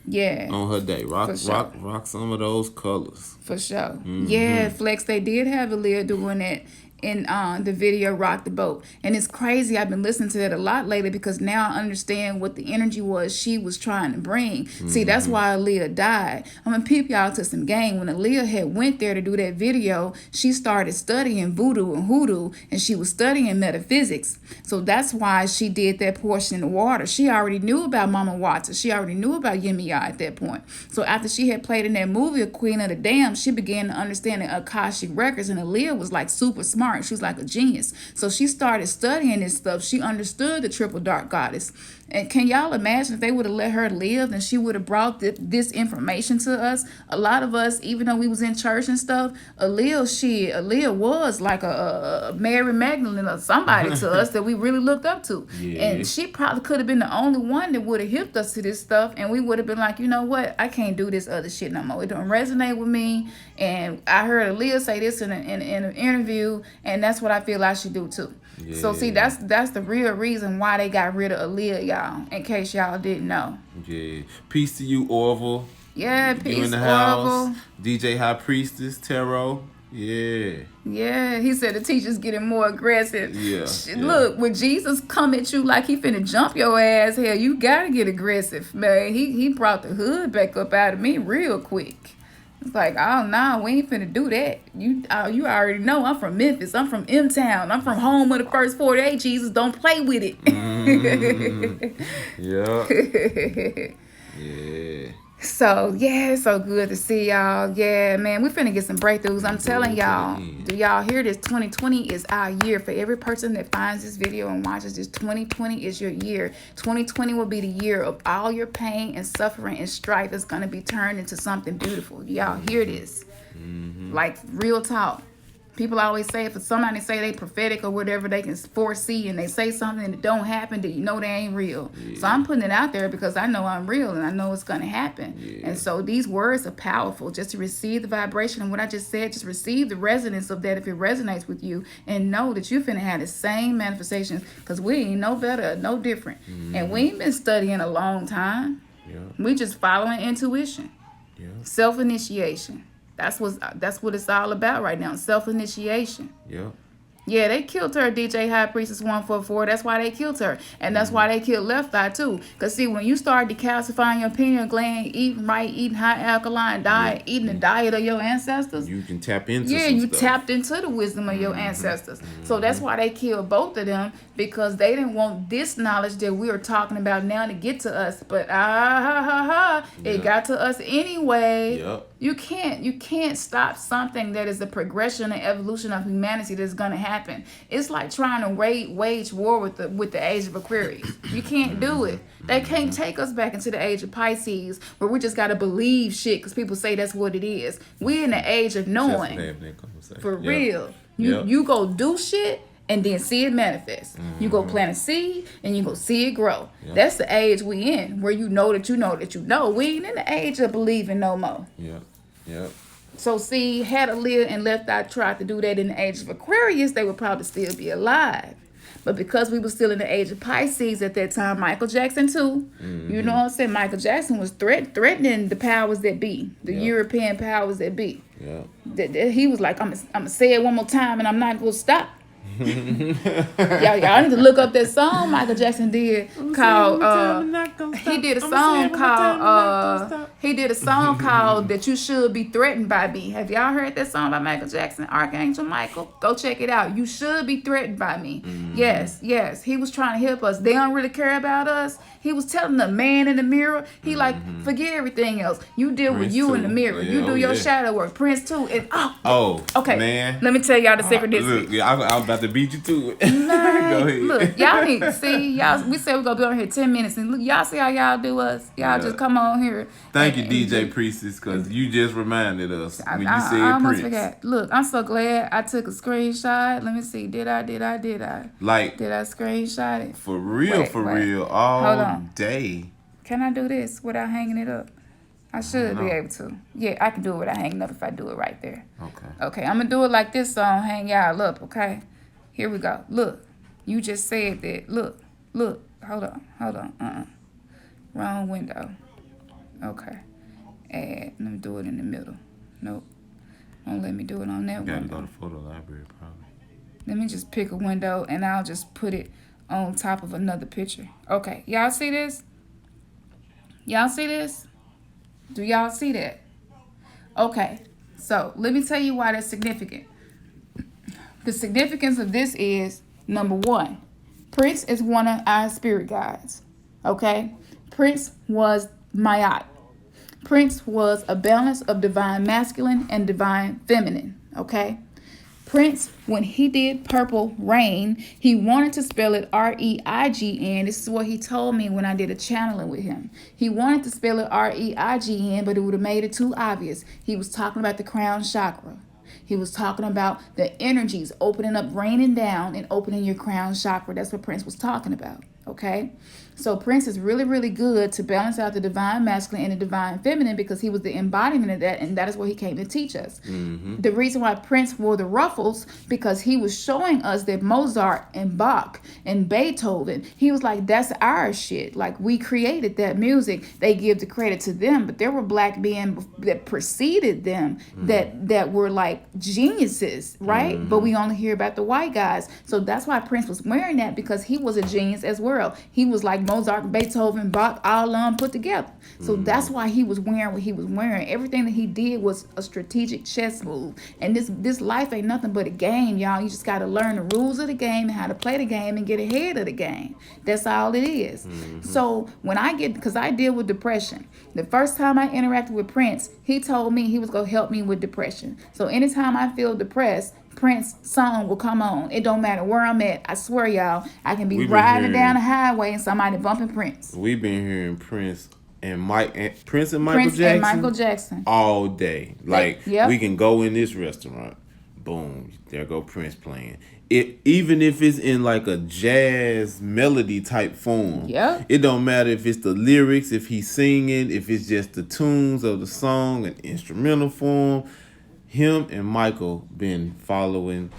Yeah. on her day. For sure. Rock some of those colors. For sure. Yeah, Flex, they did have Aaliyah doing it in the video Rock the Boat. And it's crazy. I've been listening to that a lot lately because now I understand what the energy was she was trying to bring. See, that's why Aaliyah died. I'm going to peep y'all to some game. When Aaliyah had went there to do that video, she started studying voodoo and hoodoo, and she was studying metaphysics. So that's why she did that portion in the water. She already knew about Mama Watson. She already knew about Yemaya at that point. So after she had played in that movie, Queen of the Dam, she began to understand the Akashic Records, and Aaliyah was like super smart. She was like a genius. So she started studying this stuff. She understood the triple dark goddess. And can y'all imagine if they would have let her live and she would have brought this information to us? A lot of us, even though we was in church and stuff, Aaliyah was like a Mary Magdalene or somebody to us that we really looked up to. Yeah. And she probably could have been the only one that would have hipped us to this stuff, and we would have been like, you know what? I can't do this other shit no more. It don't resonate with me. And I heard Aaliyah say this in an interview, and that's what I feel I should do too. Yeah. So see, that's the real reason why they got rid of Aaliyah, y'all. In case y'all didn't know. Yeah. Peace to you, Orville. Yeah, You peace, in the house. Orville. DJ High Priestess, Tarot. Yeah. Yeah, he said the teacher's getting more aggressive. Yeah, Look, when Jesus come at you like he finna jump your ass, hell, you gotta get aggressive, man. He brought the hood back up out of me real quick. It's like, oh no, we ain't finna do that. You already know I'm from Memphis. I'm from M-Town. I'm from home of the first 48. Jesus, don't play with it. Yeah. Yeah. So, yeah, it's so good to see y'all. Yeah, man, we finna get some breakthroughs. I'm telling y'all. Do y'all hear this? 2020 is our year. For every person that finds this video and watches this, 2020 is your year. 2020 will be the year of all your pain and suffering and strife is going to be turned into something beautiful. Do y'all hear this? Like, real talk. People always say if somebody say they prophetic or whatever, they can foresee and they say something that don't happen, that you know they ain't real. Yeah. So I'm putting it out there because I know I'm real and I know it's going to happen. Yeah. And so these words are powerful. Just to receive the vibration and what I just said, just receive the resonance of that if it resonates with you, and know that you're finna have the same manifestations because we ain't no better, no different. And we ain't been studying a long time. Yeah. We just following intuition. Yeah. Self-initiation. That's what it's all about right now. Self-initiation. Yeah. Yeah, they killed her, DJ High Priestess 144. That's why they killed her. And that's why they killed Left Eye, too. Because, see, when you start decalcifying your pineal gland, eating right, eating high alkaline diet, eating the diet of your ancestors. You can tap into tapped into the wisdom of your ancestors. So that's why they killed both of them, because they didn't want this knowledge that we are talking about now to get to us. But, it got to us anyway. Yep. You can't stop something that is a progression and evolution of humanity that's going to happen. It's like trying to wage war with the age of Aquarius. You can't do it. They can't take us back into the age of Pisces where we just got to believe shit because people say that's what it is. We're in the age of knowing. For real. You go do shit and then see it manifest. You go plant a seed and you go see it grow. That's the age we in, where you know that you know that you know. We ain't in the age of believing no more. So see, had Aaliyah and Left Eye tried to do that in the age of Aquarius, they would probably still be alive. But because we were still in the age of Pisces at that time, Michael Jackson too, you know what I'm saying? Michael Jackson was threatening the powers that be, the European powers that be. He was like, I'm gonna say it one more time and I'm not gonna stop. y'all need to look up that song Michael Jackson did called he did a song called That You Should Be Threatened by Me. Have y'all heard that song by Michael Jackson, Archangel Michael? Go check it out. You should be threatened by me. Yes, he was trying to help us. They don't really care about us. He was telling the man in the mirror, he like, forget everything else. You deal Prince with you too. In the mirror. You do your shadow work. Prince too. And okay, man, let me tell y'all the synchronicity. I was about to to beat you to it. Like, Go ahead. look, y'all need to see y'all. We said we're gonna be on here 10 minutes, and look, y'all see how y'all do us. Y'all just come on here. Thank you, DJ Priestess, because you just reminded us when you said I almost Prince. forgot. Look, I'm so glad I took a screenshot. Let me see. Did I? Did I screenshot it? For real, all day. Can I do this without hanging it up? I should be able to. Yeah, I can do it without hanging up if I do it right there. Okay, I'm gonna do it like this so I don't hang y'all up, okay? Here we go. Look, you just said that. Look. Hold on. Wrong window. Okay. Add. Let me do it in the middle. Nope. Won't let me do it on that window. You gotta go to photo library, probably. Let me just pick a window and I'll just put it on top of another picture. Okay, y'all see this? Y'all see this? Do y'all see that? Okay, so let me tell you why that's significant. The significance of this is, number one, Prince is one of our spirit guides. Okay? Prince was Mayat. Prince was a balance of divine masculine and divine feminine. Okay? Prince, when he did Purple Rain, he wanted to spell it R-E-I-G-N. This is what he told me when I did a channeling with him. He wanted to spell it R-E-I-G-N, but it would have made it too obvious. He was talking about the crown chakra. He was talking about the energies opening up, raining down, and opening your crown chakra. That's what Prince was talking about. Okay? So Prince is really, really good to balance out the divine masculine and the divine feminine because he was the embodiment of that, and that is what he came to teach us. Mm-hmm. The reason why Prince wore the ruffles, because he was showing us that Mozart and Bach and Beethoven, he was like, that's our shit. Like, we created that music. They give the credit to them, but there were black men that preceded them that were like geniuses, right? But we only hear about the white guys. So that's why Prince was wearing that, because he was a genius as well. He was like Mozart, Beethoven, Bach, all put together. So that's why he was wearing what he was wearing. Everything that he did was a strategic chess move. And this life ain't nothing but a game, y'all. You just got to learn the rules of the game and how to play the game and get ahead of the game. That's all it is. So when because I deal with depression. The first time I interacted with Prince, he told me he was going to help me with depression. So anytime I feel depressed, Prince song will come on. It don't matter where I'm at. I swear, y'all, I can be riding down the highway and somebody bumping Prince. We've been hearing Prince and Michael Jackson all day. Like, we can go in this restaurant, boom, there go Prince playing. Even if it's in like a jazz melody type form, it don't matter if it's the lyrics, if he's singing, if it's just the tunes of the song, an instrumental form. Him and Michael been following,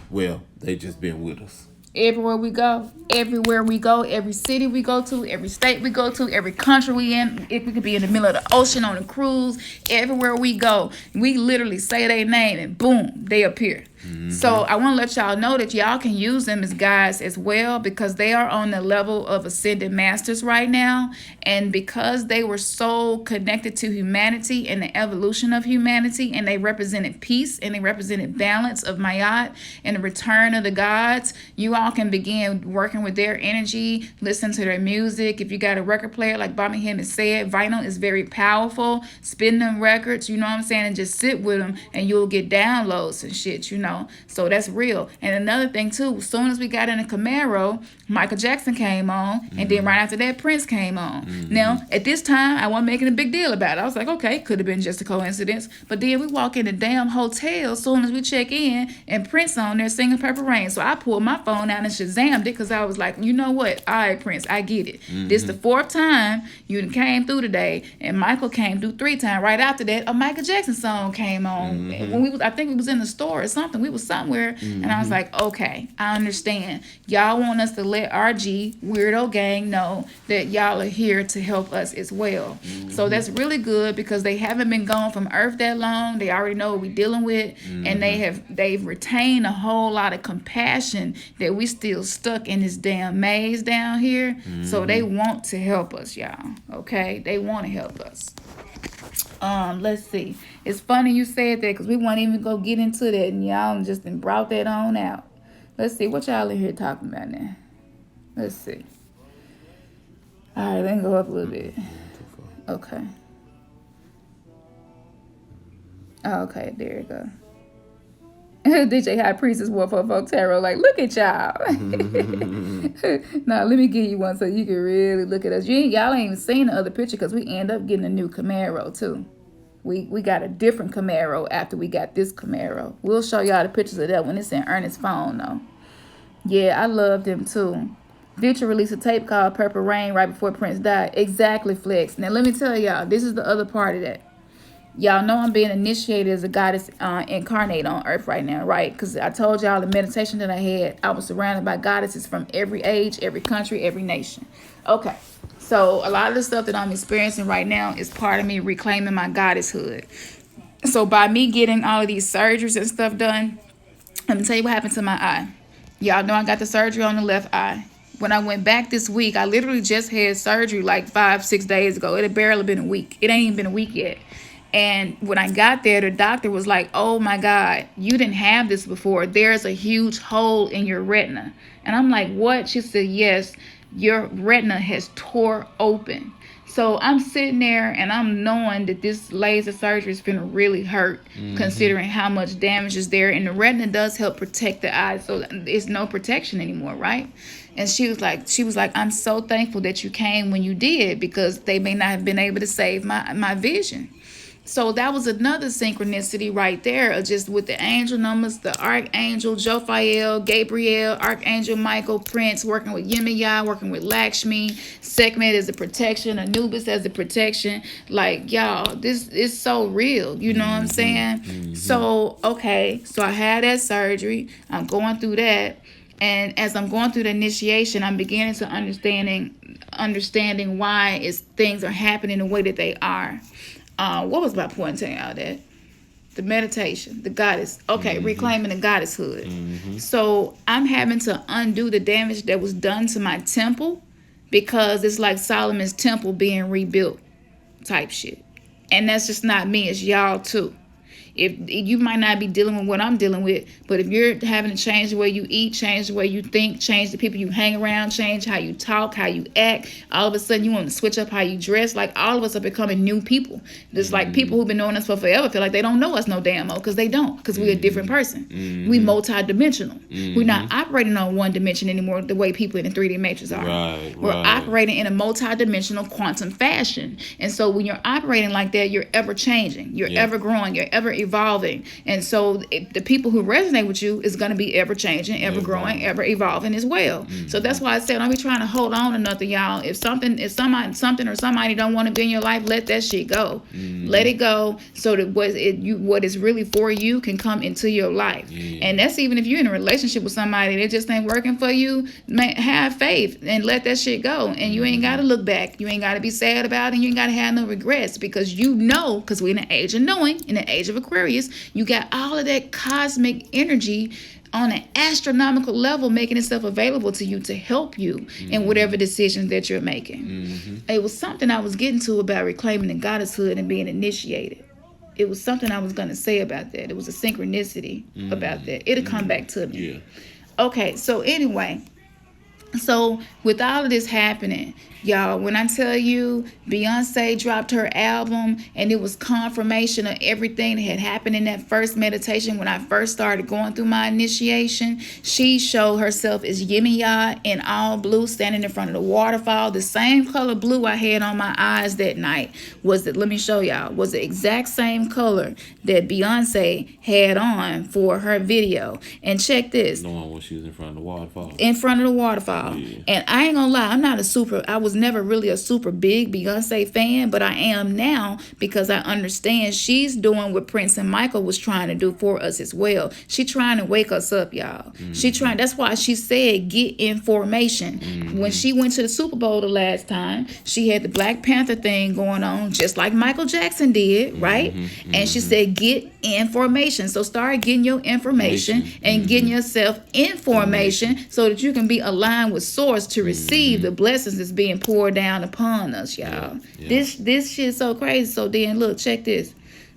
they just been with us. Everywhere we go, every city we go to, every state we go to, every country we in, if we could be in the middle of the ocean on a cruise, everywhere we go, we literally say their name and boom, they appear. So I want to let y'all know that y'all can use them as guides as well, because they are on the level of ascended masters right now. And because they were so connected to humanity and the evolution of humanity, and they represented peace and they represented balance of Mayat and the return of the gods, you all can begin working with their energy, listen to their music. If you got a record player, like Bobby Hemmings said, vinyl is very powerful. Spin them records, you know what I'm saying, and just sit with them and you'll get downloads and shit, you know. So that's real. And another thing too, as soon as we got in a Camaro, Michael Jackson came on, and then right after that, Prince came on. Now, at this time, I wasn't making a big deal about it. I was like, okay, could have been just a coincidence. But then we walk in the damn hotel as soon as we check in, and Prince on there singing Purple Rain. So I pulled my phone out and Shazammed it, because I was like, you know what? All right, Prince, I get it. This the fourth time you came through today, and Michael came through 3 times. Right after that, a Michael Jackson song came on. When I think we was in the store or something. We was somewhere, and I was like, okay, I understand. Y'all want us to let RG Weirdo Gang know that y'all are here to help us as well. So that's really good, because they haven't been gone from Earth that long. They already know what we're dealing with, and they've retained a whole lot of compassion that we still stuck in this damn maze down here. So they want to help us, y'all. Okay, they want to help us. Let's see. It's funny you said that, because we won't even go get into that, and y'all just brought that on out. Let's see. What y'all in here talking about now? Let's see. All right, let me go up a little bit. Okay. Oh, okay, there you go. DJ High Priestess 144 Tarot. Like, look at y'all. Now, let me give you one so you can really look at us. Y'all ain't even seen the other picture because we end up getting a new Camaro, too. We got a different Camaro after we got this Camaro. We'll show y'all the pictures of that when it's in Ernest's phone, though. Yeah, I loved him, too. Future released a tape called Purple Rain right before Prince died. Exactly, Flex. Now, let me tell y'all, this is the other part of that. Y'all know I'm being initiated as a goddess incarnate on earth right now, right? Because I told y'all the meditation that I had, I was surrounded by goddesses from every age, every country, every nation. Okay, so a lot of the stuff that I'm experiencing right now is part of me reclaiming my goddesshood. So by me getting all of these surgeries and stuff done, let me tell you what happened to my eye. Y'all know I got the surgery on the left eye. When I went back this week, I literally just had surgery like 5-6 days ago. It had barely been a week. It ain't even been a week yet. And when I got there, the doctor was like, oh my God, you didn't have this before. There's a huge hole in your retina. And I'm like, what? She said, yes, your retina has tore open. So I'm sitting there and I'm knowing that this laser surgery is going to really hurt, considering how much damage is there. And the retina does help protect the eye. So it's no protection anymore, right? And she was like, I'm so thankful that you came when you did, because they may not have been able to save my vision. So that was another synchronicity right there, just with the angel numbers, the Archangel, Jophiel, Gabriel, Archangel Michael, Prince, working with Yemaya, working with Lakshmi, Sekhmet as the protection, Anubis as the protection. Like, y'all, this is so real. You know what I'm saying? So, okay, so I had that surgery. I'm going through that. And as I'm going through the initiation, I'm beginning to understanding why things are happening the way that they are. What was my point telling y'all that? The meditation, the goddess. Okay, reclaiming the goddesshood. So I'm having to undo the damage that was done to my temple, because it's like Solomon's temple being rebuilt type shit. And that's just not me, it's y'all too. If you might not be dealing with what I'm dealing with, but if you're having to change the way you eat, change the way you think, change the people you hang around, change how you talk, how you act, all of a sudden you want to switch up how you dress. Like, all of us are becoming new people. Just like people who've been knowing us for forever feel like they don't know us no damn more, because they don't, because we're a different person. We multi-dimensional. We're not operating on one dimension anymore the way people in the 3D matrix are. We're operating in a multi-dimensional quantum fashion. And so when you're operating like that, you're ever changing, you're ever growing, you're ever evolving. And so the people who resonate with you is going to be ever changing, ever growing, ever evolving as well. So that's why I said, don't be trying to hold on to nothing, y'all. If something or somebody don't want to be in your life, let that shit go. Let it go, so that what is really for you can come into your life. And that's even if you're in a relationship with somebody that just ain't working for you. Have faith and let that shit go. And you ain't got to look back. You ain't got to be sad about it. And you ain't got to have no regrets, because because we're in the age of knowing, in the age of Aquarius, you got all of that cosmic energy on an astronomical level making itself available to you to help you in whatever decisions that you're making. It was something I was getting to about reclaiming the goddesshood and being initiated. It was something I was going to say about that. It was a synchronicity about that. It'll come back to me. Okay, so anyway, so with all of this happening, y'all, when I tell you Beyonce dropped her album and it was confirmation of everything that had happened in that first meditation when I first started going through my initiation, she showed herself as Yemaya in all blue, standing in front of the waterfall. The same color blue I had on my eyes that night was the exact same color that Beyonce had on for her video. And check this. The one when she was in front of the waterfall. In front of the waterfall. And I ain't gonna lie, I was never really a super big Beyonce fan, but I am now, because I understand she's doing what Prince and Michael was trying to do for us as well. She trying to wake us up, y'all. That's why she said get information. When she went to the Super Bowl the last time, she had the Black Panther thing going on, just like Michael Jackson did, right? And she said get information. So start getting your information and getting yourself information so that you can be aligned with source to receive the blessings that's being poured down upon us, y'all. This shit's so crazy. So then look, check this.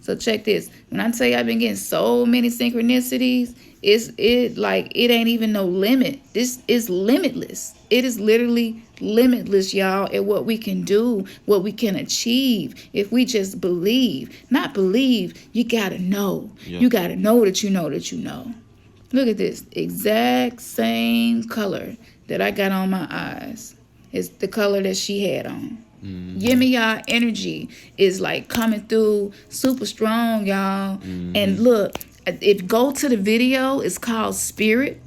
When I tell you I've been getting so many synchronicities, it ain't even no limit. This is limitless. It is literally limitless, y'all, at what we can do, what we can achieve if we just believe. Not believe, you gotta know. Yep. You gotta know that you know that you know. Look at this exact same color that I got on my eyes. It's the color that she had on. Yemaya energy is like coming through super strong, y'all. And look, if go to the video, it's called Spirit.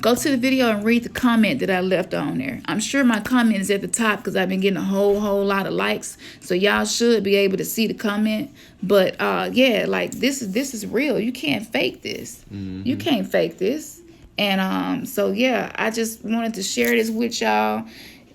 Go to the video and read the comment that I left on there. I'm sure my comment is at the top because I've been getting a whole lot of likes. So y'all should be able to see the comment. But yeah, like this is real. You can't fake this. You can't fake this. And so yeah, I just wanted to share this with y'all.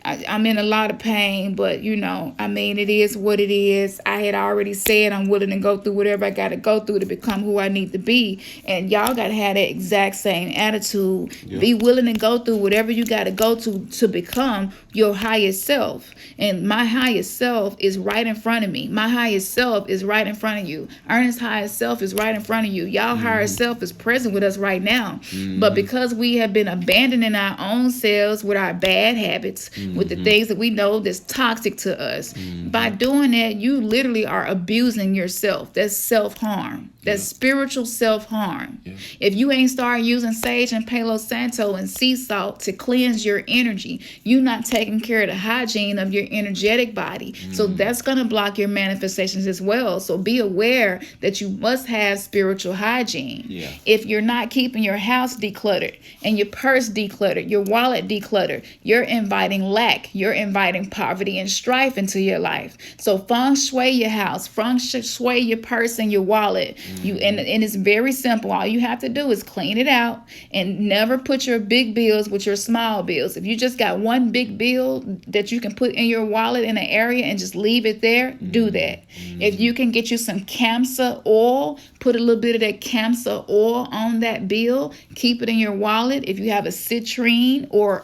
I'm in a lot of pain, but I mean, it is what it is. I had already said I'm willing to go through whatever I got to go through to become who I need to be. And y'all got to have that exact same attitude. Yep. Be willing to go through whatever you got to go to become your highest self. And my highest self is right in front of me. My highest self is right in front of you. Ernest's highest self is right in front of you. Y'all highest self is present with us right now. But because we have been abandoning our own selves with our bad habits, with the things that we know that's toxic to us. By doing that, you literally are abusing yourself. That's self-harm. That's spiritual self-harm. If you ain't start using sage and Palo Santo and sea salt to cleanse your energy, you're not taking care of the hygiene of your energetic body. So that's going to block your manifestations as well. So be aware that you must have spiritual hygiene. If you're not keeping your house decluttered and your purse decluttered, your wallet decluttered, you're inviting lack. You're inviting poverty and strife into your life. So feng shui your house, feng shui your purse and your wallet. And it's very simple. All you have to do is clean it out and never put your big bills with your small bills. If you just got one big bill that you can put in your wallet in an area and just leave it there, do that. If you can get you some Kamsa oil, put a little bit of that Kamsa oil on that bill, keep it in your wallet. If you have a citrine or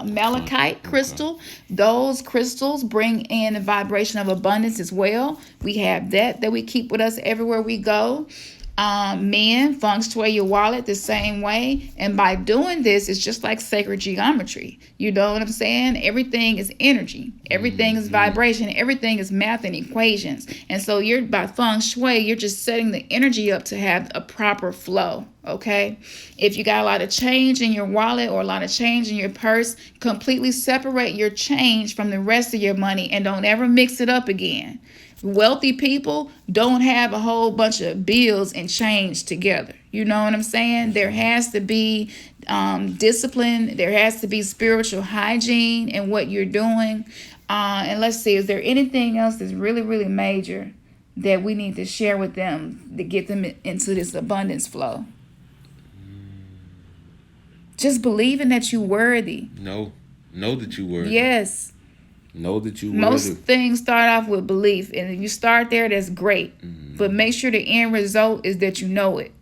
malachite crystal, those crystals bring in the vibration of abundance as well. We have that we keep with us everywhere we go. Men, feng shui your wallet the same way. And by doing this, it's just like sacred geometry. You know what I'm saying? Everything is energy. Everything is vibration. Everything is math and equations. And so by feng shui, you're just setting the energy up to have a proper flow. Okay? If you got a lot of change in your wallet or a lot of change in your purse, completely separate your change from the rest of your money and don't ever mix it up again. Wealthy people don't have a whole bunch of bills and change together. You know what I'm saying? There has to be discipline. There has to be spiritual hygiene in what you're doing. And let's see, is there anything else that's really, really major that we need to share with them to get them into this abundance flow? Just believing that you're worthy. Know that you worthy. Yes. Know that you worthy. Most things start off with belief, and if you start there, that's great. But make sure the end result is that you know it.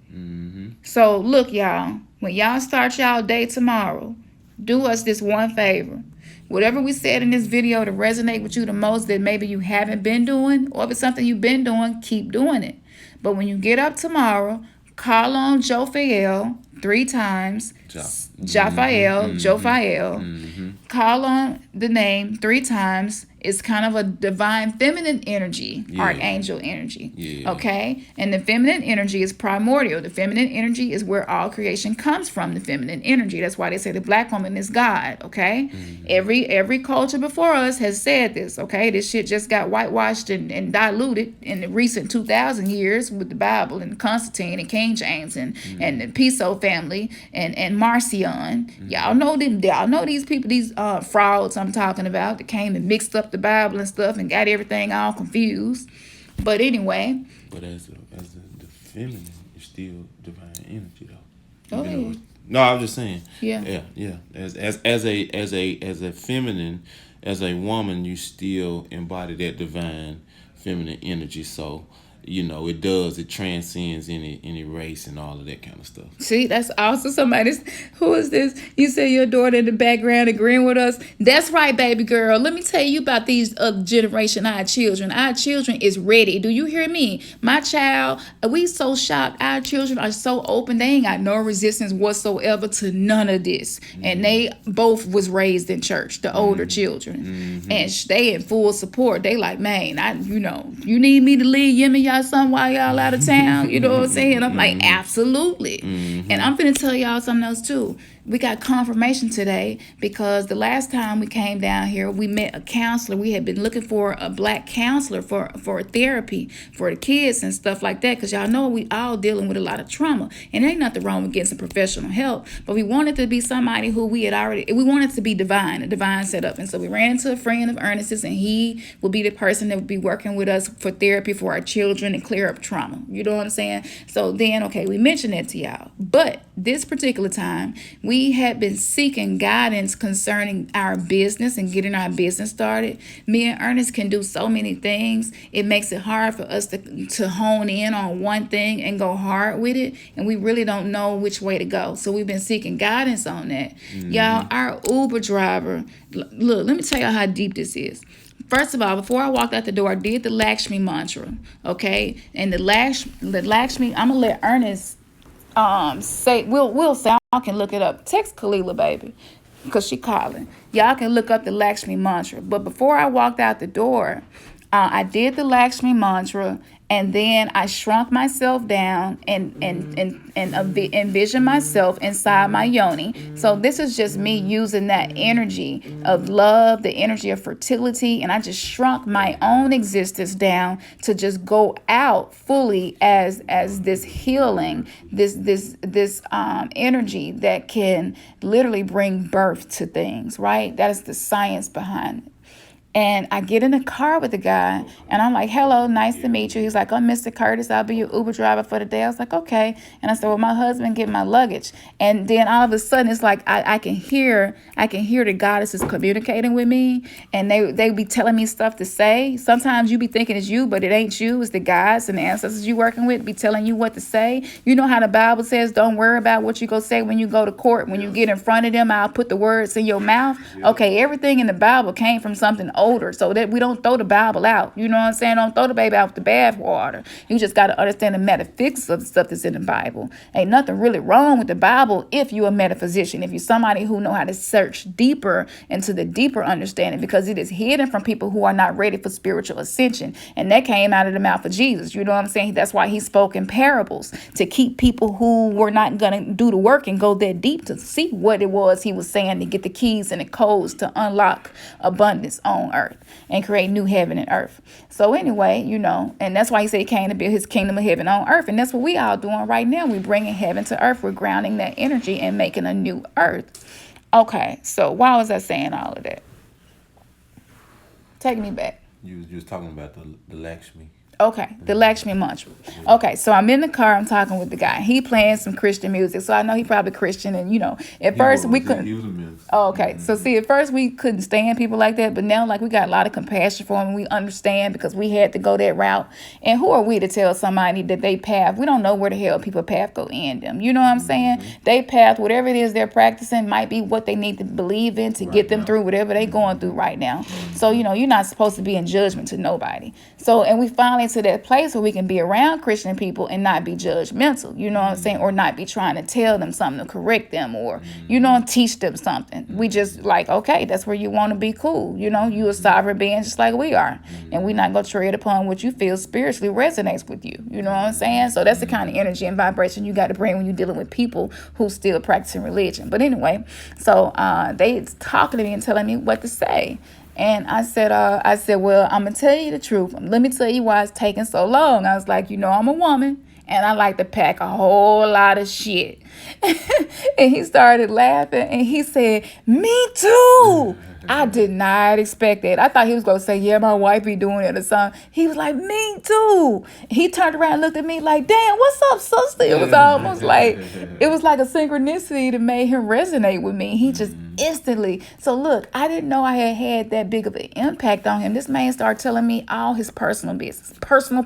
So look, y'all, when y'all start y'all day tomorrow, do us this one favor. Whatever we said in this video to resonate with you the most that maybe you haven't been doing, or if it's something you've been doing, keep doing it. But when you get up tomorrow, call on Jophael 3 times. Jophael. Call on the name 3 times. It's kind of a divine feminine energy, archangel energy. Okay? And the feminine energy is primordial. The feminine energy is where all creation comes from, the feminine energy. That's why they say the black woman is God. Okay? Every culture before us has said this. Okay? This shit just got whitewashed and diluted in the recent 2,000 years with the Bible and Constantine and King James and the Piso family and Marcion. Y'all know them. Y'all know these people, these frauds I'm talking about that came and mixed up the Bible and stuff and got everything all confused. But anyway. But as the feminine, it's still divine energy though. Go ahead. No, I was just saying. Yeah. As a feminine, as a woman, you still embody that divine feminine energy. So it does. It transcends any race and all of that kind of stuff. See, that's also somebody. Who is this? You say your daughter in the background agreeing with us. That's right, baby girl. Let me tell you about these generation our children. Our children is ready. Do you hear me? My child, we so shocked. Our children are so open. They ain't got no resistance whatsoever to none of this. And they both was raised in church, the older children. And they in full support. They like, man, you need me to lead Yemaya some while y'all out of town. You know what I'm saying? I'm like, absolutely. And I'm finna tell y'all something else too. We got confirmation today because the last time we came down here, we met a counselor. We had been looking for a black counselor for therapy for the kids and stuff like that. Because y'all know we all dealing with a lot of trauma. And ain't nothing wrong with getting some professional help. But we wanted to be somebody who we wanted to be divine, a divine setup. And so we ran into a friend of Ernest's, and he would be the person that would be working with us for therapy for our children and clear up trauma. You know what I'm saying? So then, okay, we mentioned that to y'all. But this particular time, we had been seeking guidance concerning our business and getting our business started. Me and Ernest can do so many things. It makes it hard for us to hone in on one thing and go hard with it. And we really don't know which way to go. So we've been seeking guidance on that. Y'all, our Uber driver, look, let me tell you how deep this is. First of all, before I walked out the door, I did the Lakshmi mantra, okay? And the Lakshmi, I'm gonna let Ernest say we'll say, y'all can look it up. Text Kalila, baby, because she calling. Y'all can look up the Lakshmi mantra. But before I walked out the door, I did the Lakshmi mantra, and then I shrunk myself down and envisioned myself inside my yoni. So this is just me using that energy of love, the energy of fertility, and I just shrunk my own existence down to just go out fully as this healing, this energy that can literally bring birth to things. Right? That is the science behind it. And I get in the car with the guy, and I'm like, hello, nice to meet you. He's like, I'm Mr. Curtis. I'll be your Uber driver for the day. I was like, okay. And I said, well, my husband get my luggage. And then all of a sudden, it's like I can hear the goddesses communicating with me, and they be telling me stuff to say. Sometimes you be thinking it's you, but it ain't you. It's the gods and the ancestors you working with be telling you what to say. You know how the Bible says, don't worry about what you go say when you go to court. When you get in front of them, I'll put the words in your mouth. Okay, everything in the Bible came from something older, so that we don't throw the Bible out. You know what I'm saying? Don't throw the baby out with the bath water. You just got to understand the metaphysics of the stuff that's in the Bible. Ain't nothing really wrong with the Bible if you're a metaphysician, if you're somebody who know how to search deeper into the deeper understanding, because it is hidden from people who are not ready for spiritual ascension. And that came out of the mouth of Jesus. You know what I'm saying? That's why he spoke in parables, to keep people who were not going to do the work and go that deep to see what it was he was saying, to get the keys and the codes to unlock abundance on earth and create new heaven and earth. So anyway, and that's why he said he came to build his kingdom of heaven on earth. And that's what we all doing right now. We're bringing heaven to earth. We're grounding that energy and making a new earth. Okay, so why was I saying all of that? Take me back. You was talking about the Lakshmi. Okay, the Lakshmi mantra. Okay, so I'm in the car, I'm talking with the guy. He playing some Christian music, so I know he probably Christian, and at first we couldn't. He was a minister. Oh, okay. So see, at first we couldn't stand people like that, but now like we got a lot of compassion for him. We understand because we had to go that route. And who are we to tell somebody that they path? We don't know where the hell people path go end them. You know what I'm saying? They path, whatever it is they're practicing, might be what they need to believe in to get them through whatever they going through right now. So you're not supposed to be in judgment to nobody. So and we finally to that place where we can be around Christian people and not be judgmental, you know what I'm saying, or not be trying to tell them something to correct them or teach them something. We just like, okay, that's where you want to be, cool, you a sovereign being just like we are, and we're not gonna tread upon what you feel spiritually resonates with you, you know what I'm saying. So that's the kind of energy and vibration you got to bring when you're dealing with people who still practicing religion. But anyway, so they talking to me and telling me what to say. And I said, well, I'm going to tell you the truth. Let me tell you why it's taking so long. I was like, I'm a woman and I like to pack a whole lot of shit. And he started laughing and he said, me too. I did not expect that. I thought he was going to say, yeah, my wife be doing it or something. He was like, me too. He turned around and looked at me like, damn, what's up, sister? It was almost like, it was like a synchronicity that made him resonate with me. He just instantly. So look, I didn't know I had that big of an impact on him. This man started telling me all his personal business. Personal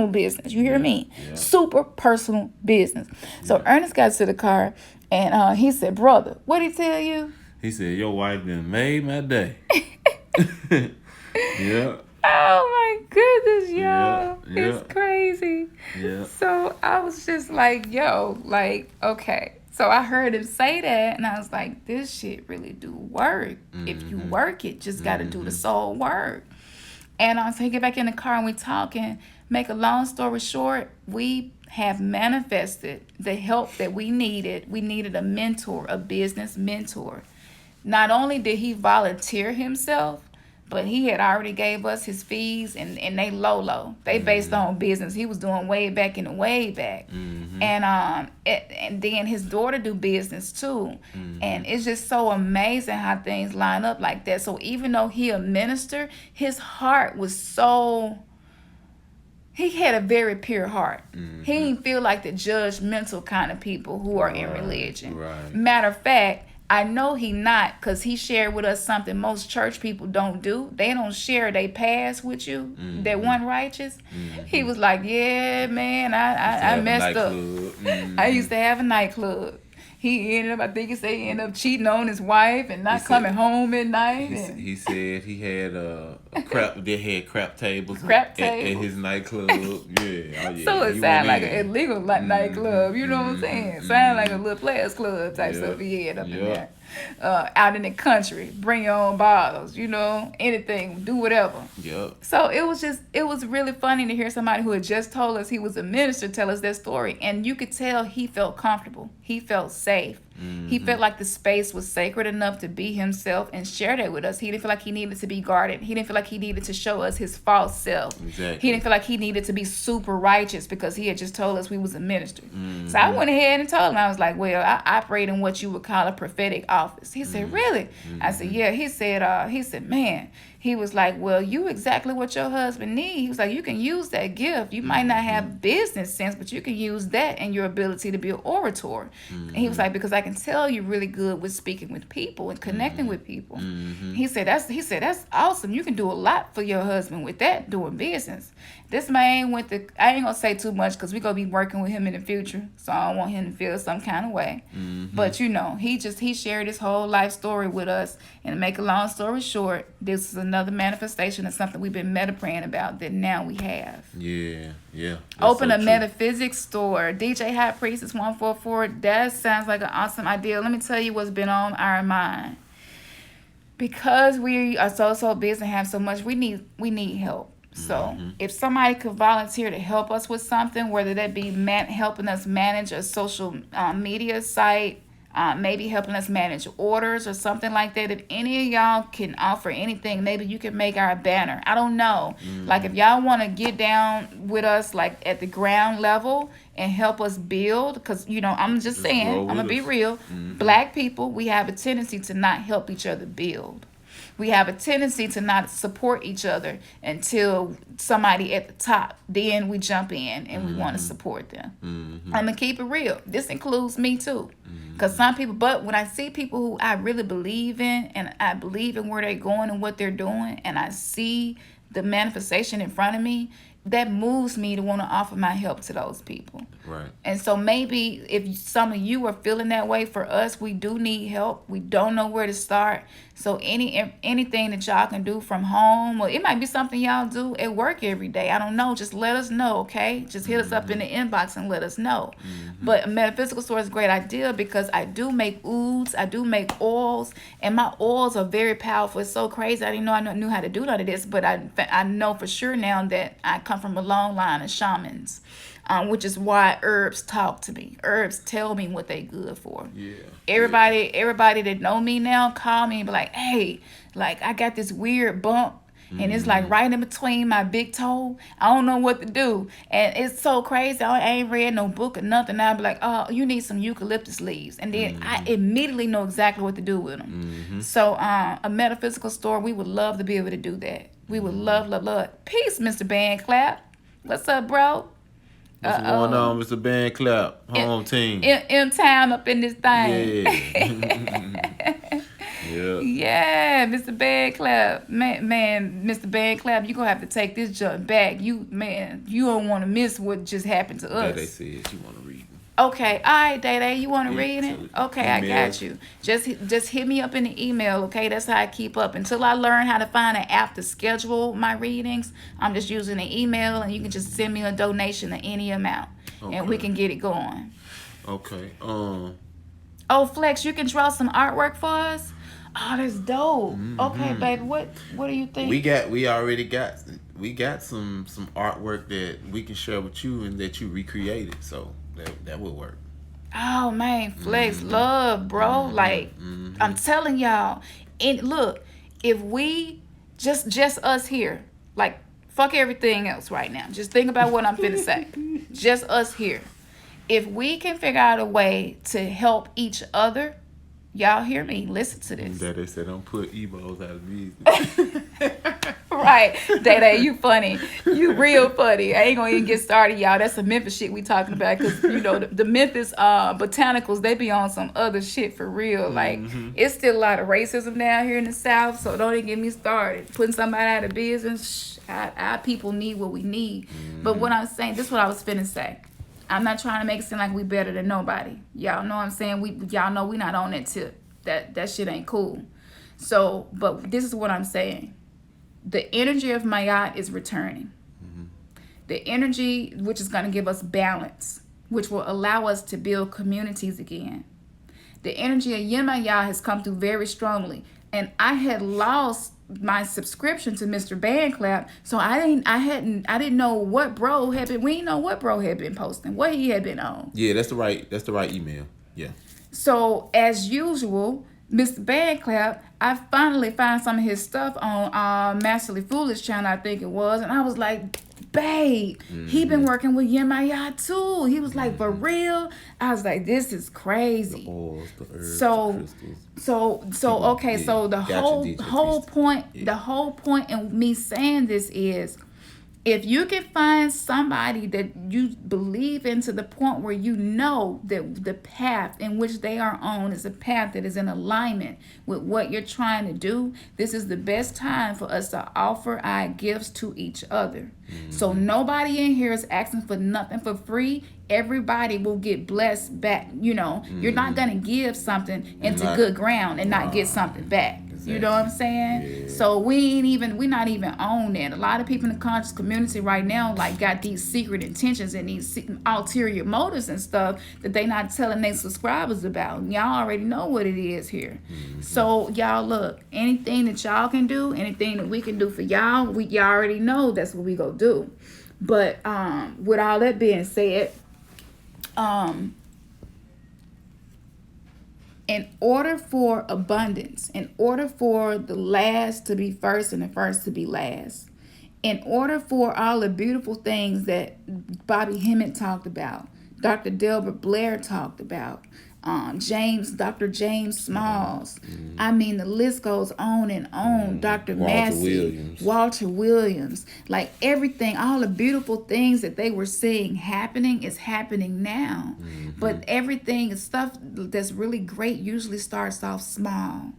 business. You hear me? Yeah. Super personal business. So Ernest got to the car and he said, brother, what'd he tell you? He said, your wife done made my day. Yeah. Oh my goodness, y'all. Yeah, yeah. It's crazy. Yeah. So I was just like, yo, like, okay. So I heard him say that and I was like, this shit really do work. If you work it, just got to do the soul work. And so he get back in the car and we talking. Make a long story short, we have manifested the help that we needed. We needed a mentor, a business mentor. Not only did he volunteer himself, but he had already gave us his fees and they low. They based on business he was doing way back. And then his daughter do business too. And it's just so amazing how things line up like that. So even though he a minister, his heart was so, he had a very pure heart. He didn't feel like the judgmental kind of people who are in religion. Right. Matter of fact, I know he not, because he shared with us something most church people don't do. They don't share their past with you. That one righteous. He was like, yeah, man, I messed up. I used to have a nightclub. He ended up, I think he ended up cheating on his wife and not coming home at night. He said he had a crap. They had crap tables. Crap at tables. his nightclub. Yeah. Oh, yeah. So it He sounded went like in. an illegal nightclub, you know what I'm saying? Sound like a little players club type stuff he had up in there. Out in the country, bring your own bottles, anything, do whatever. Yep. So it was really funny to hear somebody who had just told us he was a minister tell us that story. And you could tell he felt comfortable. He felt safe. He felt like the space was sacred enough to be himself and share that with us. He didn't feel like he needed to be guarded. He didn't feel like he needed to show us his false self. Exactly. He didn't feel like he needed to be super righteous because he had just told us we was a minister. So I went ahead and told him, I was like, well, I operate in what you would call a prophetic office. He said, really? I said, yeah. He said, man, he was like, well, you exactly what your husband needs. He was like, you can use that gift. You might not have business sense, but you can use that and your ability to be an orator. And he was like, because I can tell you're really good with speaking with people and connecting with people. He said, that's awesome. You can do a lot for your husband with that, doing business. This man I ain't gonna say too much because we're gonna be working with him in the future. So I don't want him to feel some kind of way. But he shared his whole life story with us. And to make a long story short, this is another manifestation of something we've been praying about that now we have. Yeah. That's Open so a true. metaphysics store. DJ High Priestess 144. That sounds like an awesome idea. Let me tell you what's been on our mind. Because we are so busy and have so much, we need help. So if somebody could volunteer to help us with something, whether that be helping us manage a social media site, maybe helping us manage orders or something like that. If any of y'all can offer anything, maybe you can make our banner. I don't know. Like if y'all want to get down with us like at the ground level and help us build, because I'm just saying, I'm gonna be real. Black people, we have a tendency to not help each other build. We have a tendency to not support each other until somebody at the top. Then we jump in and we want to support them. I'm going to keep it real. This includes me too. Because some people, but when I see people who I really believe in and I believe in where they're going and what they're doing and I see the manifestation in front of me, that moves me to want to offer my help to those people. Right. And so maybe if some of you are feeling that way, for us, we do need help. We don't know where to start. So anything that y'all can do from home, or it might be something y'all do at work every day. I don't know. Just let us know, okay? Just hit us up in the inbox and let us know. But a metaphysical store is a great idea because I do make ouds, I do make oils, and my oils are very powerful. It's so crazy. I didn't know I knew how to do none of this, but I know for sure now that I come from a long line of shamans. Which is why herbs talk to me. Herbs tell me what they good for. Yeah. Everybody that know me now call me and be like, hey, like I got this weird bump and it's like right in between my big toe. I don't know what to do, and it's so crazy. I ain't read no book or nothing. I'll be like, oh, you need some eucalyptus leaves, and then I immediately know exactly what to do with them. So a metaphysical store, we would love to be able to do that. We would love. Peace, Mr. Band Clap. What's up, bro? What's going on, Mr. Band Clap? Home team. In town up in this thing. Yeah. Yeah. Yeah, Mr. Band Clap. Man, Mr. Band Clap, you gonna have to take this junk back. You don't want to miss what just happened to us. They said she want to read. Okay, all right, Day, you want to Yeah, read it? so Okay, I email. got you. Just hit me up in the email, okay? That's how I keep up. Until I learn how to find an app to schedule my readings, I'm just using an email, and you can just send me a donation of any amount, and we Okay. can get it going. Okay. Oh, Flex, you can draw some artwork for us? Oh, that's dope. Okay, baby, what do you think? We already got some artwork that we can share with you and that you recreated, so that would work. Oh man, Flex love, bro. Like I'm telling y'all, and look, if we just us here, like fuck everything else right now. Just think about what I'm finna say. Just us here. If we can figure out a way to help each other, y'all hear me? Listen to this. That they said don't put emos out of music. Right. Day, you funny. You real funny. I ain't gonna even get started, y'all. That's some Memphis shit we talking about. Because, you know, the Memphis botanicals, they be on some other shit for real. Like, it's still a lot of racism down here in the South. So don't even get me started. Putting somebody out of business. Our people need what we need. But what I'm saying, this is what I was finna say. I'm not trying to make it seem like we better than nobody. Y'all know what I'm saying? Y'all know we not on that tip. That shit ain't cool. So, but this is what I'm saying. The energy of Mayat is returning. The energy which is going to give us balance, which will allow us to build communities again. The energy of Yemaya has come through very strongly. And I had lost my subscription to Mr. Bandclap, so I didn't know what bro had been. We didn't know what bro had been posting, what he had been on. Yeah, that's the right email. Yeah. So as usual, Mr. Bandclap, I finally found some of his stuff on Masterly Foolish channel, I think it was, and I was like, babe, he been working with Yemaya too. He was like, for real? I was like, this is crazy. The oils, the herbs, So- the crystals. So okay, Yeah, so the gotcha, whole DJ whole Twist. point Yeah. the whole point in me saying this is, if you can find somebody that you believe in to the point where you know that the path in which they are on is a path that is in alignment with what you're trying to do, this is the best time for us to offer our gifts to each other. So nobody in here is asking for nothing for free. Everybody will get blessed back. You know, you're not going to give something into Not- good ground and not get something back. You know what I'm saying? Yeah. So we're not even on that. A lot of people in the conscious community right now like got these secret intentions and these ulterior motives and stuff that they not telling their subscribers about. And y'all already know what it is here. So y'all look, anything that y'all can do, anything that we can do for y'all, y'all already know that's what we go do. But with all that being said, in order for abundance, in order for the last to be first and the first to be last, in order for all the beautiful things that Bobby Hemmett talked about, Dr. Delbert Blair talked about, Dr. James Smalls. I mean, the list goes on and on. Dr. Massey, Walter Williams, like everything, all the beautiful things that they were seeing happening is happening now. But everything is stuff that's really great usually starts off small.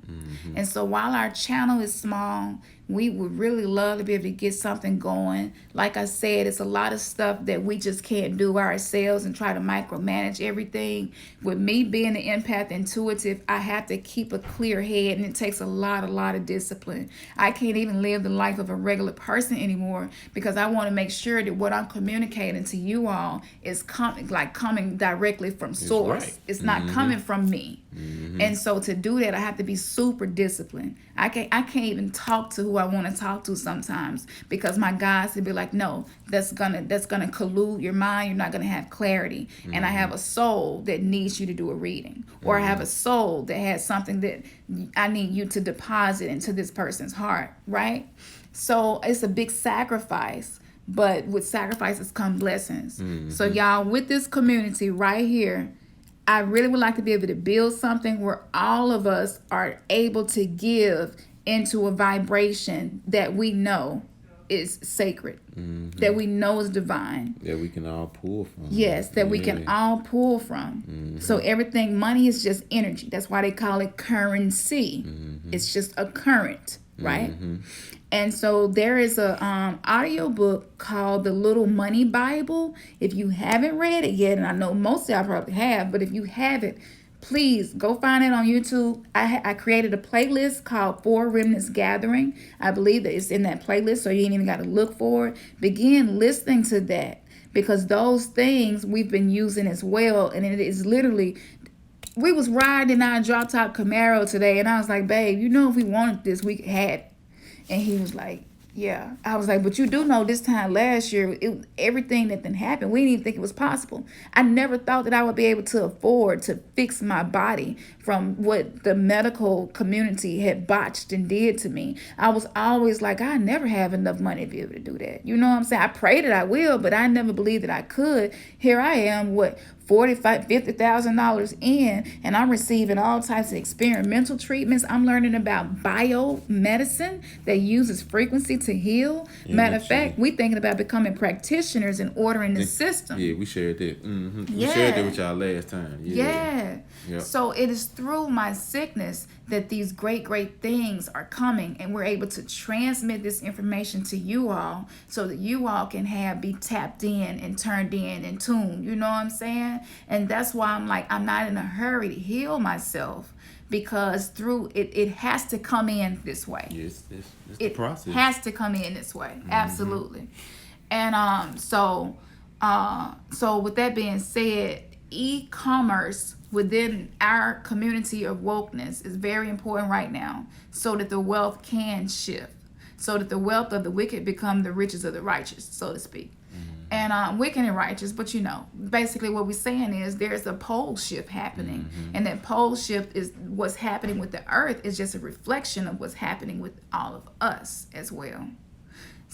And so while our channel is small, we would really love to be able to get something going. Like I said, it's a lot of stuff that we just can't do ourselves and try to micromanage everything. With me being an empath intuitive, I have to keep a clear head, and it takes a lot of discipline. I can't even live the life of a regular person anymore because I want to make sure that what I'm communicating to you all is coming directly from source. Right. It's not coming from me. And so to do that, I have to be super disciplined. I can't even talk to who I want to talk to sometimes because my guides would be like, no, that's gonna collude your mind. You're not gonna have clarity. And I have a soul that needs you to do a reading, or I have a soul that has something that I need you to deposit into this person's heart, right? So it's a big sacrifice, but with sacrifices come blessings. So Mm-hmm. y'all, with this community right here, I really would like to be able to build something where all of us are able to give into a vibration that we know is sacred, that Mm-hmm. we know is divine. That we can all pull from. Yes, that we can Yeah. all pull from. So Mm-hmm. everything, money is just energy. That's why they call it currency. Mm-hmm. It's just a current, right? Mm-hmm. And so there is a audio book called The Little Money Bible. If you haven't read it yet, and I know most of y'all probably have, but if you haven't, please go find it on YouTube. I created a playlist called Four Remnants Gathering. I believe that it's in that playlist, so you ain't even got to look for it. Begin listening to that, because those things we've been using as well, and it is literally, we was riding in our drop top Camaro today, and I was like, babe, you know, if we wanted this, we could have it. And he was like, yeah. I was like, but you do know this time last year, everything that then happened, we didn't even think it was possible. I never thought that I would be able to afford to fix my body from what the medical community had botched and did to me. I was always like, I never have enough money to be able to do that. You know what I'm saying? I pray that I will, but I never believed that I could. Here I am, what, $50,000 in, and I'm receiving all types of experimental treatments. I'm learning about biomedicine that uses frequency to heal. Matter of fact, we thinking about becoming practitioners and ordering the system. Yeah, we shared that. Mm-hmm. We Yeah. shared that with y'all last time. Yeah. Yeah. Yep. So it is through my sickness that these great, great things are coming, and we're able to transmit this information to you all so that you all can be tapped in and turned in and tuned. You know what I'm saying? And that's why I'm like, I'm not in a hurry to heal myself, because through it has to come in this way. Yes, it's the It process. has to come in this way. Absolutely. And so with that being said, e-commerce within our community of wokeness is very important right now, so that the wealth can shift, so that the wealth of the wicked become the riches of the righteous, so to speak. And wicked and righteous, but you know, basically what we're saying is there's a pole shift happening, and that pole shift is what's happening with the earth is just a reflection of what's happening with all of us as well.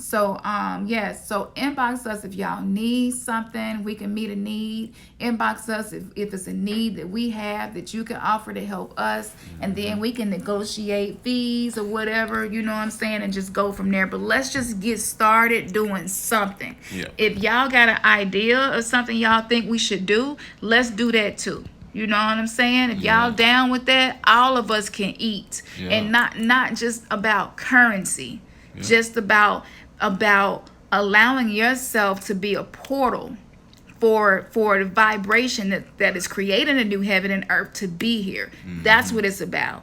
So yes, so inbox us if y'all need something. We can meet a need. Inbox us if it's a need that we have that you can offer to help us, and then we can negotiate fees or whatever, you know what I'm saying, and just go from there. But let's just get started doing something. Yeah. If y'all got an idea of something y'all think we should do, let's do that too. You know what I'm saying? If y'all down with that, all of us can eat. Yeah. And not just about currency, just about allowing yourself to be a portal for the vibration that is creating a new heaven and earth to be here. That's what it's about.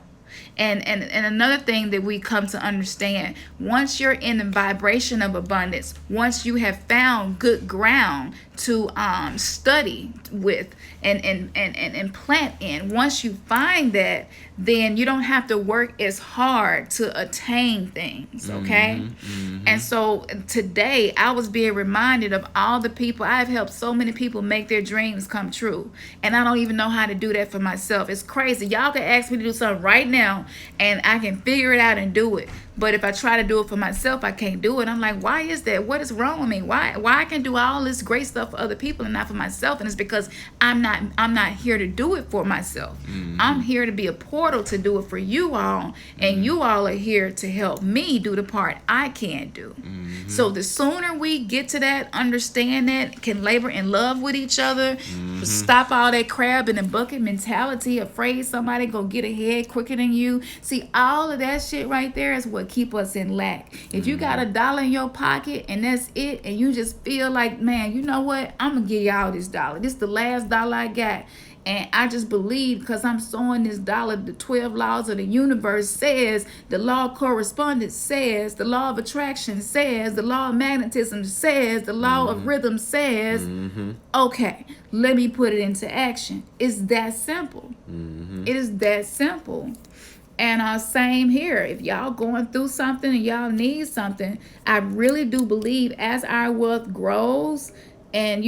And another thing that we come to understand, once you're in the vibration of abundance, once you have found good ground to study with and plant in, once you find that, then you don't have to work as hard to attain things, okay? And so today I was being reminded of all the people. I've helped so many people make their dreams come true, and I don't even know how to do that for myself. It's crazy. Y'all can ask me to do something right now and I can figure it out and do it, but if I try to do it for myself, I can't do it. I'm like, why is that? What is wrong with me? Why I can do all this great stuff for other people and not for myself? And it's because I'm not here to do it for myself. I'm here to be a portal to do it for you all, and you all are here to help me do the part I can't do. So the sooner we get to that, understand that, can labor in love with each other, stop all that crab in the bucket mentality, afraid somebody gonna get ahead quicker than you. See, all of that shit right there is what keep us in lack. If you got $1 in your pocket and that's it, and you just feel like, man, you know what, I'm gonna give y'all this $1. This is the last dollar I got, and I just believe because I'm sowing this dollar, the 12 laws of the universe says, the law of correspondence says, the law of attraction says, the law of magnetism says, the law of rhythm says, okay, let me put it into action. It's that simple. It is that simple. And same here. If y'all going through something and y'all need something, I really do believe as our wealth grows And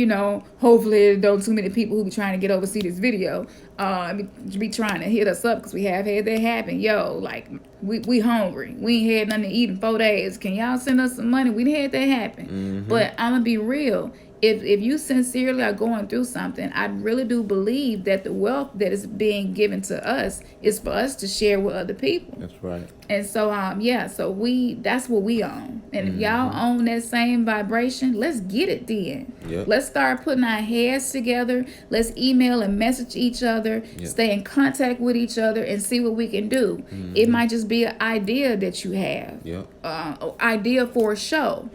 hopefully there don't too many people who be trying to get over see this video be trying to hit us up, because we have had that happen. Yo, like, we hungry, we ain't had nothing to eat in 4 days, can y'all send us some money? We had that happen. But I'm gonna be real, if you sincerely are going through something, I really do believe that the wealth that is being given to us is for us to share with other people. That's right. And so so that's what we own. And if y'all own that same vibration, let's get it then. Yep. Let's start putting our heads together. Let's email and message each other, stay in contact with each other, and see what we can do. It might just be an idea that you have. Idea for a show.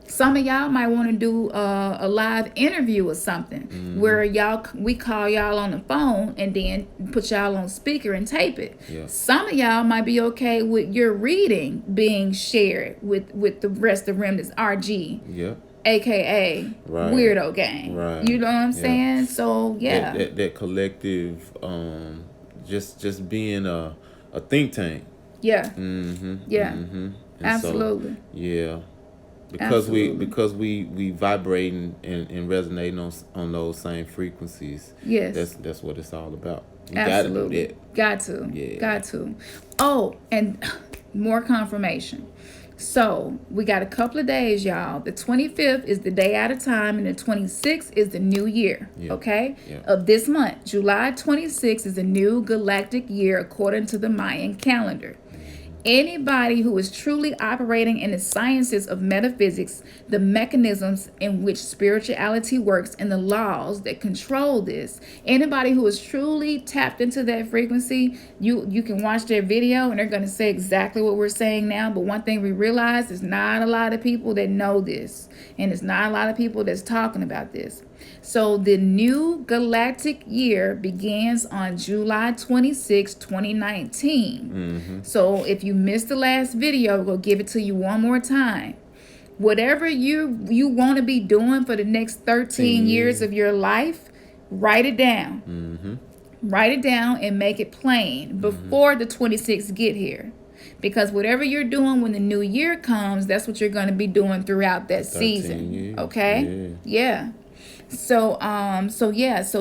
Some of y'all might want to do a live interview or something where we call y'all on the phone and then put y'all on speaker and tape it. Some of y'all might be okay with your reading being shared with the rest of Remnants RG. AKA Weirdo Gang. Right. You know what I'm saying? So that collective, just being a think tank. Absolutely. So, because we vibrating and resonating on those same frequencies. That's what it's all about. You Absolutely. gotta do that. Got to. Oh, and more confirmation. So we got a couple of days, y'all. The 25th is the day out of time, and the 26th is the new year. Of this month. July 26th is the new galactic year according to the Mayan calendar. Anybody who is truly operating in the sciences of metaphysics, the mechanisms in which spirituality works, and the laws that control this, anybody who is truly tapped into that frequency, you can watch their video and they're going to say exactly what we're saying now. But one thing we realize is not a lot of people that know this, and it's not a lot of people that's talking about this. So the new galactic year begins on July 26, 2019. So if you missed the last video, we'll give it to you one more time. Whatever you want to be doing for the next 13 years of your life, write it down. Write it down and make it plain before the 26th get here. Because whatever you're doing when the new year comes, that's what you're going to be doing throughout that season. Years. Okay? Yeah. So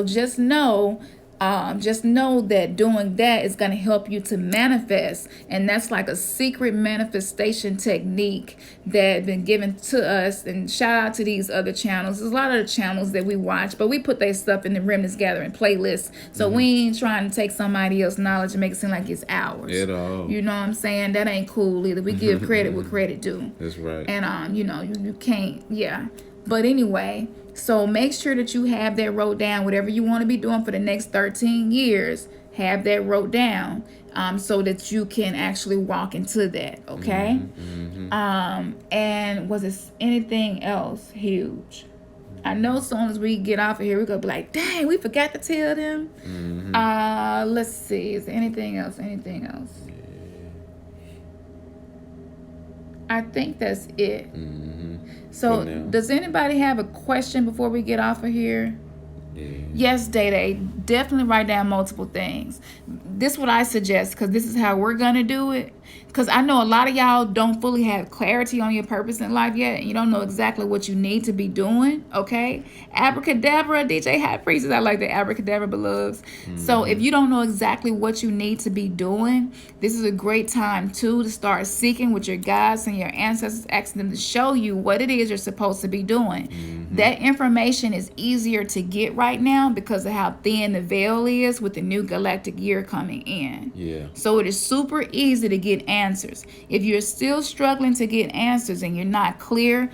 just know that doing that is going to help you to manifest, and that's like a secret manifestation technique that been given to us. And shout out to these other channels. There's a lot of the channels that we watch, but we put their stuff in the Remnants Gathering playlist, so we ain't trying to take somebody else's knowledge and make it seem like it's ours at all. You know what I'm saying? That ain't cool either. We give credit where credit due. That's right. And you can't. But anyway, so make sure that you have that wrote down. Whatever you want to be doing for the next 13 years, have that wrote down, so that you can actually walk into that, okay? And was it anything else huge? I know as soon as we get off of here, we're going to be like, dang, we forgot to tell them. Let's see. Is there anything else? I think that's it. So does anybody have a question before we get off of here? Yes, Day. Definitely write down multiple things. This is what I suggest, because this is how we're going to do it. Because I know a lot of y'all don't fully have clarity on your purpose in life yet. And you don't know exactly what you need to be doing. Okay? Abracadabra, DJ High Priestess. I like the abracadabra beloveds. So if you don't know exactly what you need to be doing, this is a great time, too, to start seeking with your guides and your ancestors, asking them to show you what it is you're supposed to be doing. That information is easier to get right now because of how thin the veil is with the new galactic year coming in. So it is super easy to get answers. If you're still struggling to get answers and you're not clear,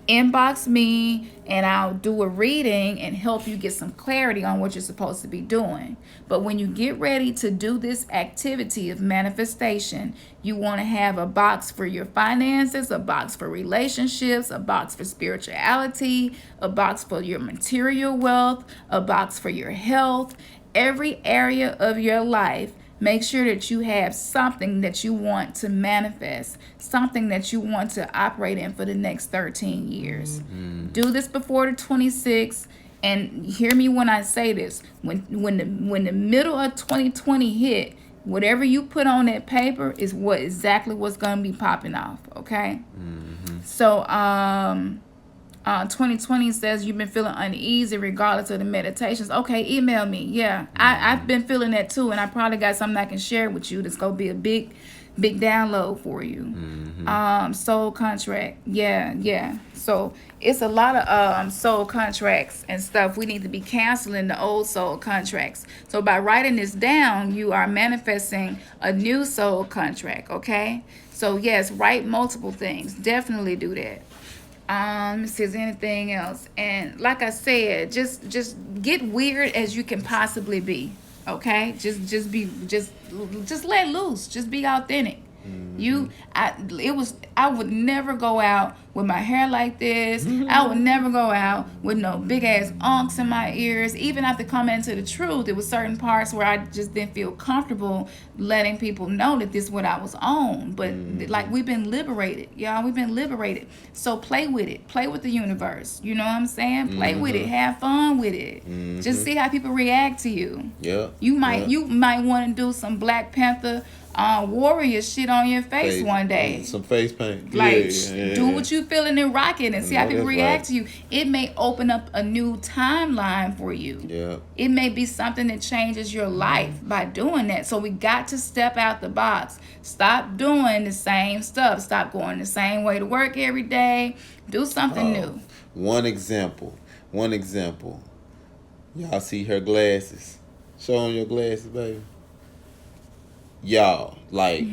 inbox me and I'll do a reading and help you get some clarity on what you're supposed to be doing. But when you get ready to do this activity of manifestation, you want to have a box for your finances, a box for relationships, a box for spirituality, a box for your material wealth, a box for your health. Every area of your life, make sure that you have something that you want to manifest, something that you want to operate in for the next 13 years. Do this before the 26th, and hear me when I say this. When the middle of 2020 hit, whatever you put on that paper is exactly what's going to be popping off, okay? So, 2020 says you've been feeling uneasy regardless of the meditations. Okay, email me. Yeah, I've been feeling that too, and I probably got something I can share with you that's gonna be a big download for you. Soul contract. Yeah. So it's a lot of soul contracts and stuff. We need to be canceling the old soul contracts. So by writing this down, you are manifesting a new soul contract. Okay. So yes, write multiple things. Definitely do that. Let me see if there's anything else. And like I said, just get weird as you can possibly be. Okay? Just let loose. Just be authentic. I would never go out with my hair like this. I would never go out with no big ass onks in my ears. Even after coming into the truth, there was certain parts where I just didn't feel comfortable letting people know that this is what I was on. But like, we've been liberated, y'all. We've been liberated. So play with it. Play with the universe. You know what I'm saying? Play with it. Have fun with it. Just see how people react to you. Yeah. You might want to do some Black Panther warrior shit on your face one day. Some face paint. Like, do what you feeling and rocking and see how people react to you. It may open up a new timeline for you. Yeah. It may be something that changes your life by doing that. So we got to step out the box. Stop doing the same stuff. Stop going the same way to work every day. Do something new. One example. Y'all see her glasses. Show them your glasses, baby. Y'all, like,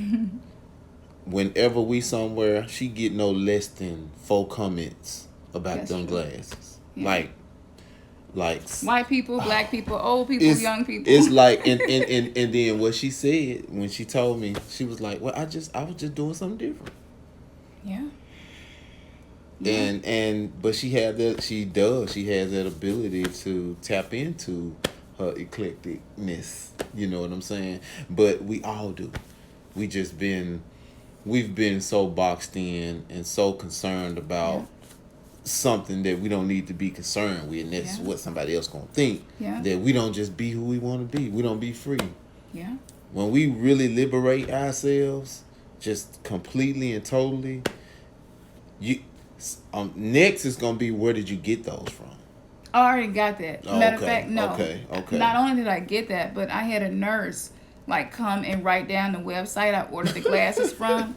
whenever we somewhere, she get no less than 4 comments about That's them true. glasses. Yeah. Like White people, Black people, old people, young people. It's like, and then what she said when she told me, she was like, well, I was just doing something different. Yeah. But she has that ability to tap into her eclecticness. You know what I'm saying? But we all do. We've been so boxed in and so concerned about something that we don't need to be concerned with, and that's what somebody else gonna think. Yeah. That we don't just be who we want to be. We don't be free. Yeah. When we really liberate ourselves, just completely and totally, next is gonna be, where did you get those from? I already got that. Matter of fact, no. Okay. Not only did I get that, but I had a nurse like come and write down the website I ordered the glasses from.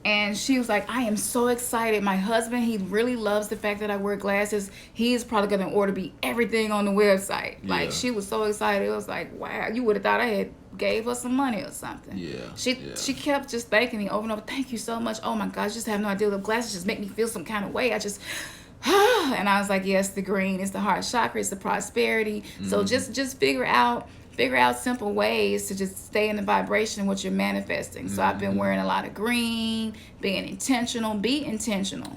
And she was like, I am so excited. My husband, he really loves the fact that I wear glasses. He's probably going to order me everything on the website. Like, she was so excited. It was like, wow, you would have thought I had gave her some money or something. She kept just thanking me over and over. Thank you so much. Oh my gosh, just have no idea. The glasses just make me feel some kind of way. And I was like, yes, the green, it's the heart chakra, it's the prosperity. So just figure out simple ways to just stay in the vibration of what you're manifesting. So I've been wearing a lot of green, being intentional. Be intentional.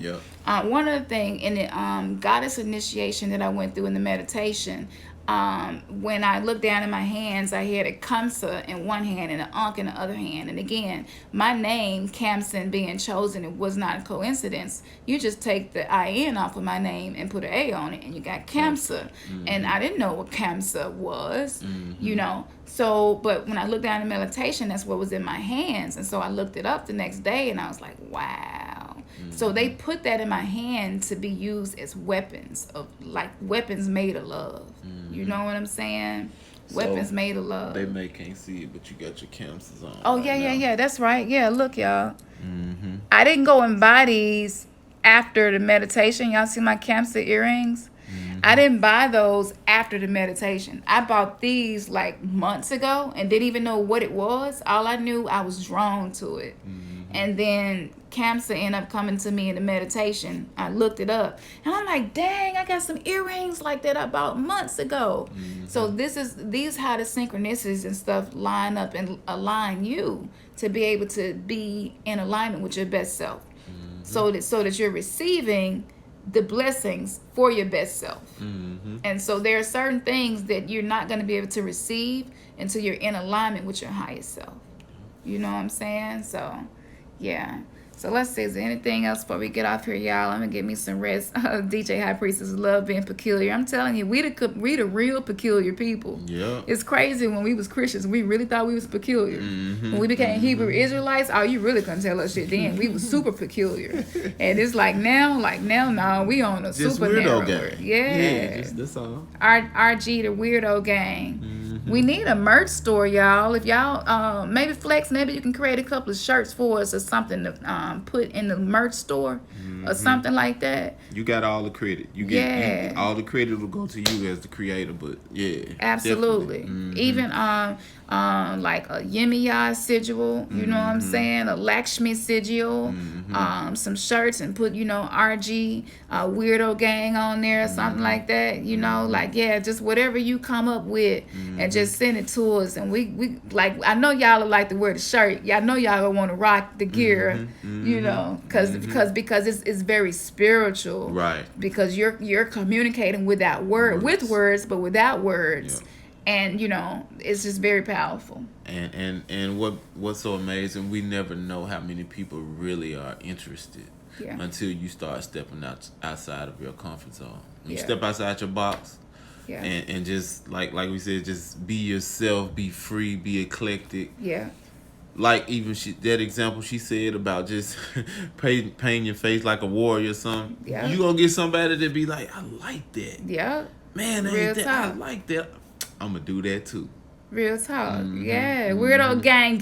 One other thing, in the goddess initiation that I went through in the meditation, when I looked down in my hands, I had a Kamsa in one hand and an Ankh in the other hand. And again, my name, Kamsin, being chosen, it was not a coincidence. You just take the IN off of my name and put an A on it, and you got Kamsa. And I didn't know what Kamsa was, you know. So, but when I looked down in meditation, that's what was in my hands. And so I looked it up the next day, and I was like, wow. So they put that in my hand to be used as weapons, weapons made of love. You know what I'm saying? Weapons made of love. They can't see it, but you got your cancers on. Oh, yeah. That's right. Yeah, look, y'all. I didn't go and buy these after the meditation. Y'all see my Cancer earrings? I didn't buy those after the meditation. I bought these like months ago and didn't even know what it was. All I knew, I was drawn to it. And then Cancer ended up coming to me in the meditation. I looked it up. And I'm like, dang, I got some earrings like that I bought months ago. So these how the synchronicities and stuff line up and align you to be able to be in alignment with your best self. So that you're receiving the blessings for your best self. And so there are certain things that you're not going to be able to receive until you're in alignment with your highest self. You know what I'm saying? So, yeah. So let's see, is there anything else before we get off here, y'all? I'm gonna get me some rest. DJ High Priestess love being peculiar. I'm telling you, we the real peculiar people. Yeah. It's crazy when we was Christians, we really thought we was peculiar. When we became Hebrew Israelites, oh, you really couldn't tell us shit then. We was super peculiar. And it's like now, no, we on a Just super weirdo narrow. gang. Yeah. That's all. RG the weirdo gang. We need a merch store, y'all. If y'all maybe Flex, maybe you can create a couple of shirts for us or something to put in the merch store or something like that. You got all the credit. You get all the credit will go to you as the creator, but yeah. Absolutely. Even like a Yemaya sigil, you know what I'm saying? A Lakshmi sigil, some shirts and put, RG weirdo gang on there or something like that, like just whatever you come up with and just send it to us. And we like, I know y'all will like to wear the shirt. Y'all know y'all gonna want to rock the gear, because it's very spiritual. Right. Because you're communicating without with words, but without words. Yeah. And it's just very powerful. And what's so amazing, we never know how many people really are interested until you start stepping outside of your comfort zone. When you step outside your box, and just like we said, just be yourself, be free, be eclectic. Yeah. Like even that example she said about just painting your face like a warrior or something. Yeah. You gonna get somebody that be like, I like that. Yeah. Man, ain't that, I like that. I'm gonna do that too. Real talk. Yeah. Weirdo gang.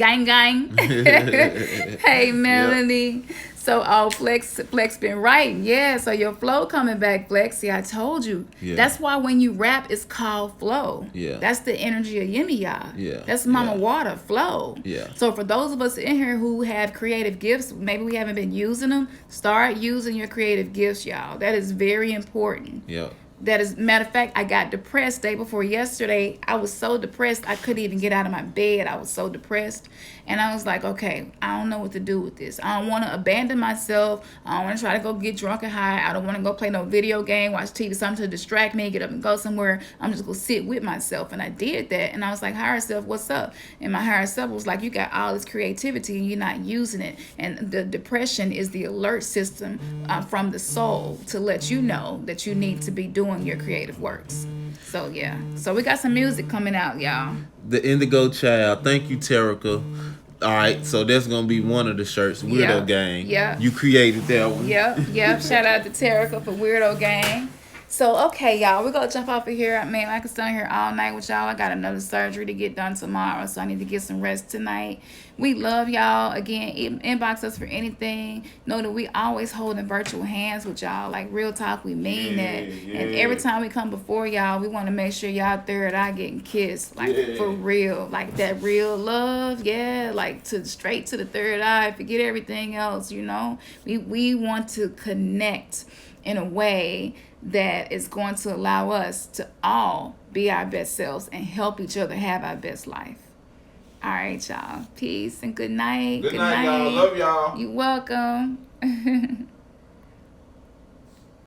Hey, Melanie. So, Flex been right. Yeah, so your flow coming back, Flex. See, I told you. Yeah. That's why when you rap, it's called flow. Yeah. That's the energy of Yemaya. Yeah. That's Mama Water, flow. Yeah. So for those of us in here who have creative gifts, maybe we haven't been using them, start using your creative gifts, y'all. That is very important. Yeah. That is, matter of fact, I got depressed day before yesterday. I was so depressed, I couldn't even get out of my bed. I was so depressed. And I was like, okay, I don't know what to do with this. I don't want to abandon myself. I don't want to try to go get drunk and high. I don't want to go play no video game, watch TV, something to distract me, get up and go somewhere. I'm just going to sit with myself. And I did that. And I was like, higher self, what's up? And my higher self was like, you got all this creativity and you're not using it. And the depression is the alert system from the soul to let you know that you need to be doing your creative works. So yeah, so we got some music coming out, y'all. The Indigo Child. Thank you, Terica. All right, so that's gonna be one of the shirts, Weirdo Gang. Yeah, you created that one. Yep. Shout out to Terica for Weirdo Gang. So, okay, y'all, we're going to jump off of here. Man, I can stay here all night with y'all. I got another surgery to get done tomorrow, so I need to get some rest tonight. We love y'all. Again, inbox us for anything. Know that we always holding virtual hands with y'all. Like, real talk, we mean that. Yeah. And every time we come before y'all, we want to make sure y'all third eye getting kissed. Like, for real. Like, that real love, like, straight to the third eye. Forget everything else, We want to connect in a way that is going to allow us to all be our best selves and help each other have our best life. All right, y'all. Peace and good night. Good night, y'all. Love y'all. You're welcome.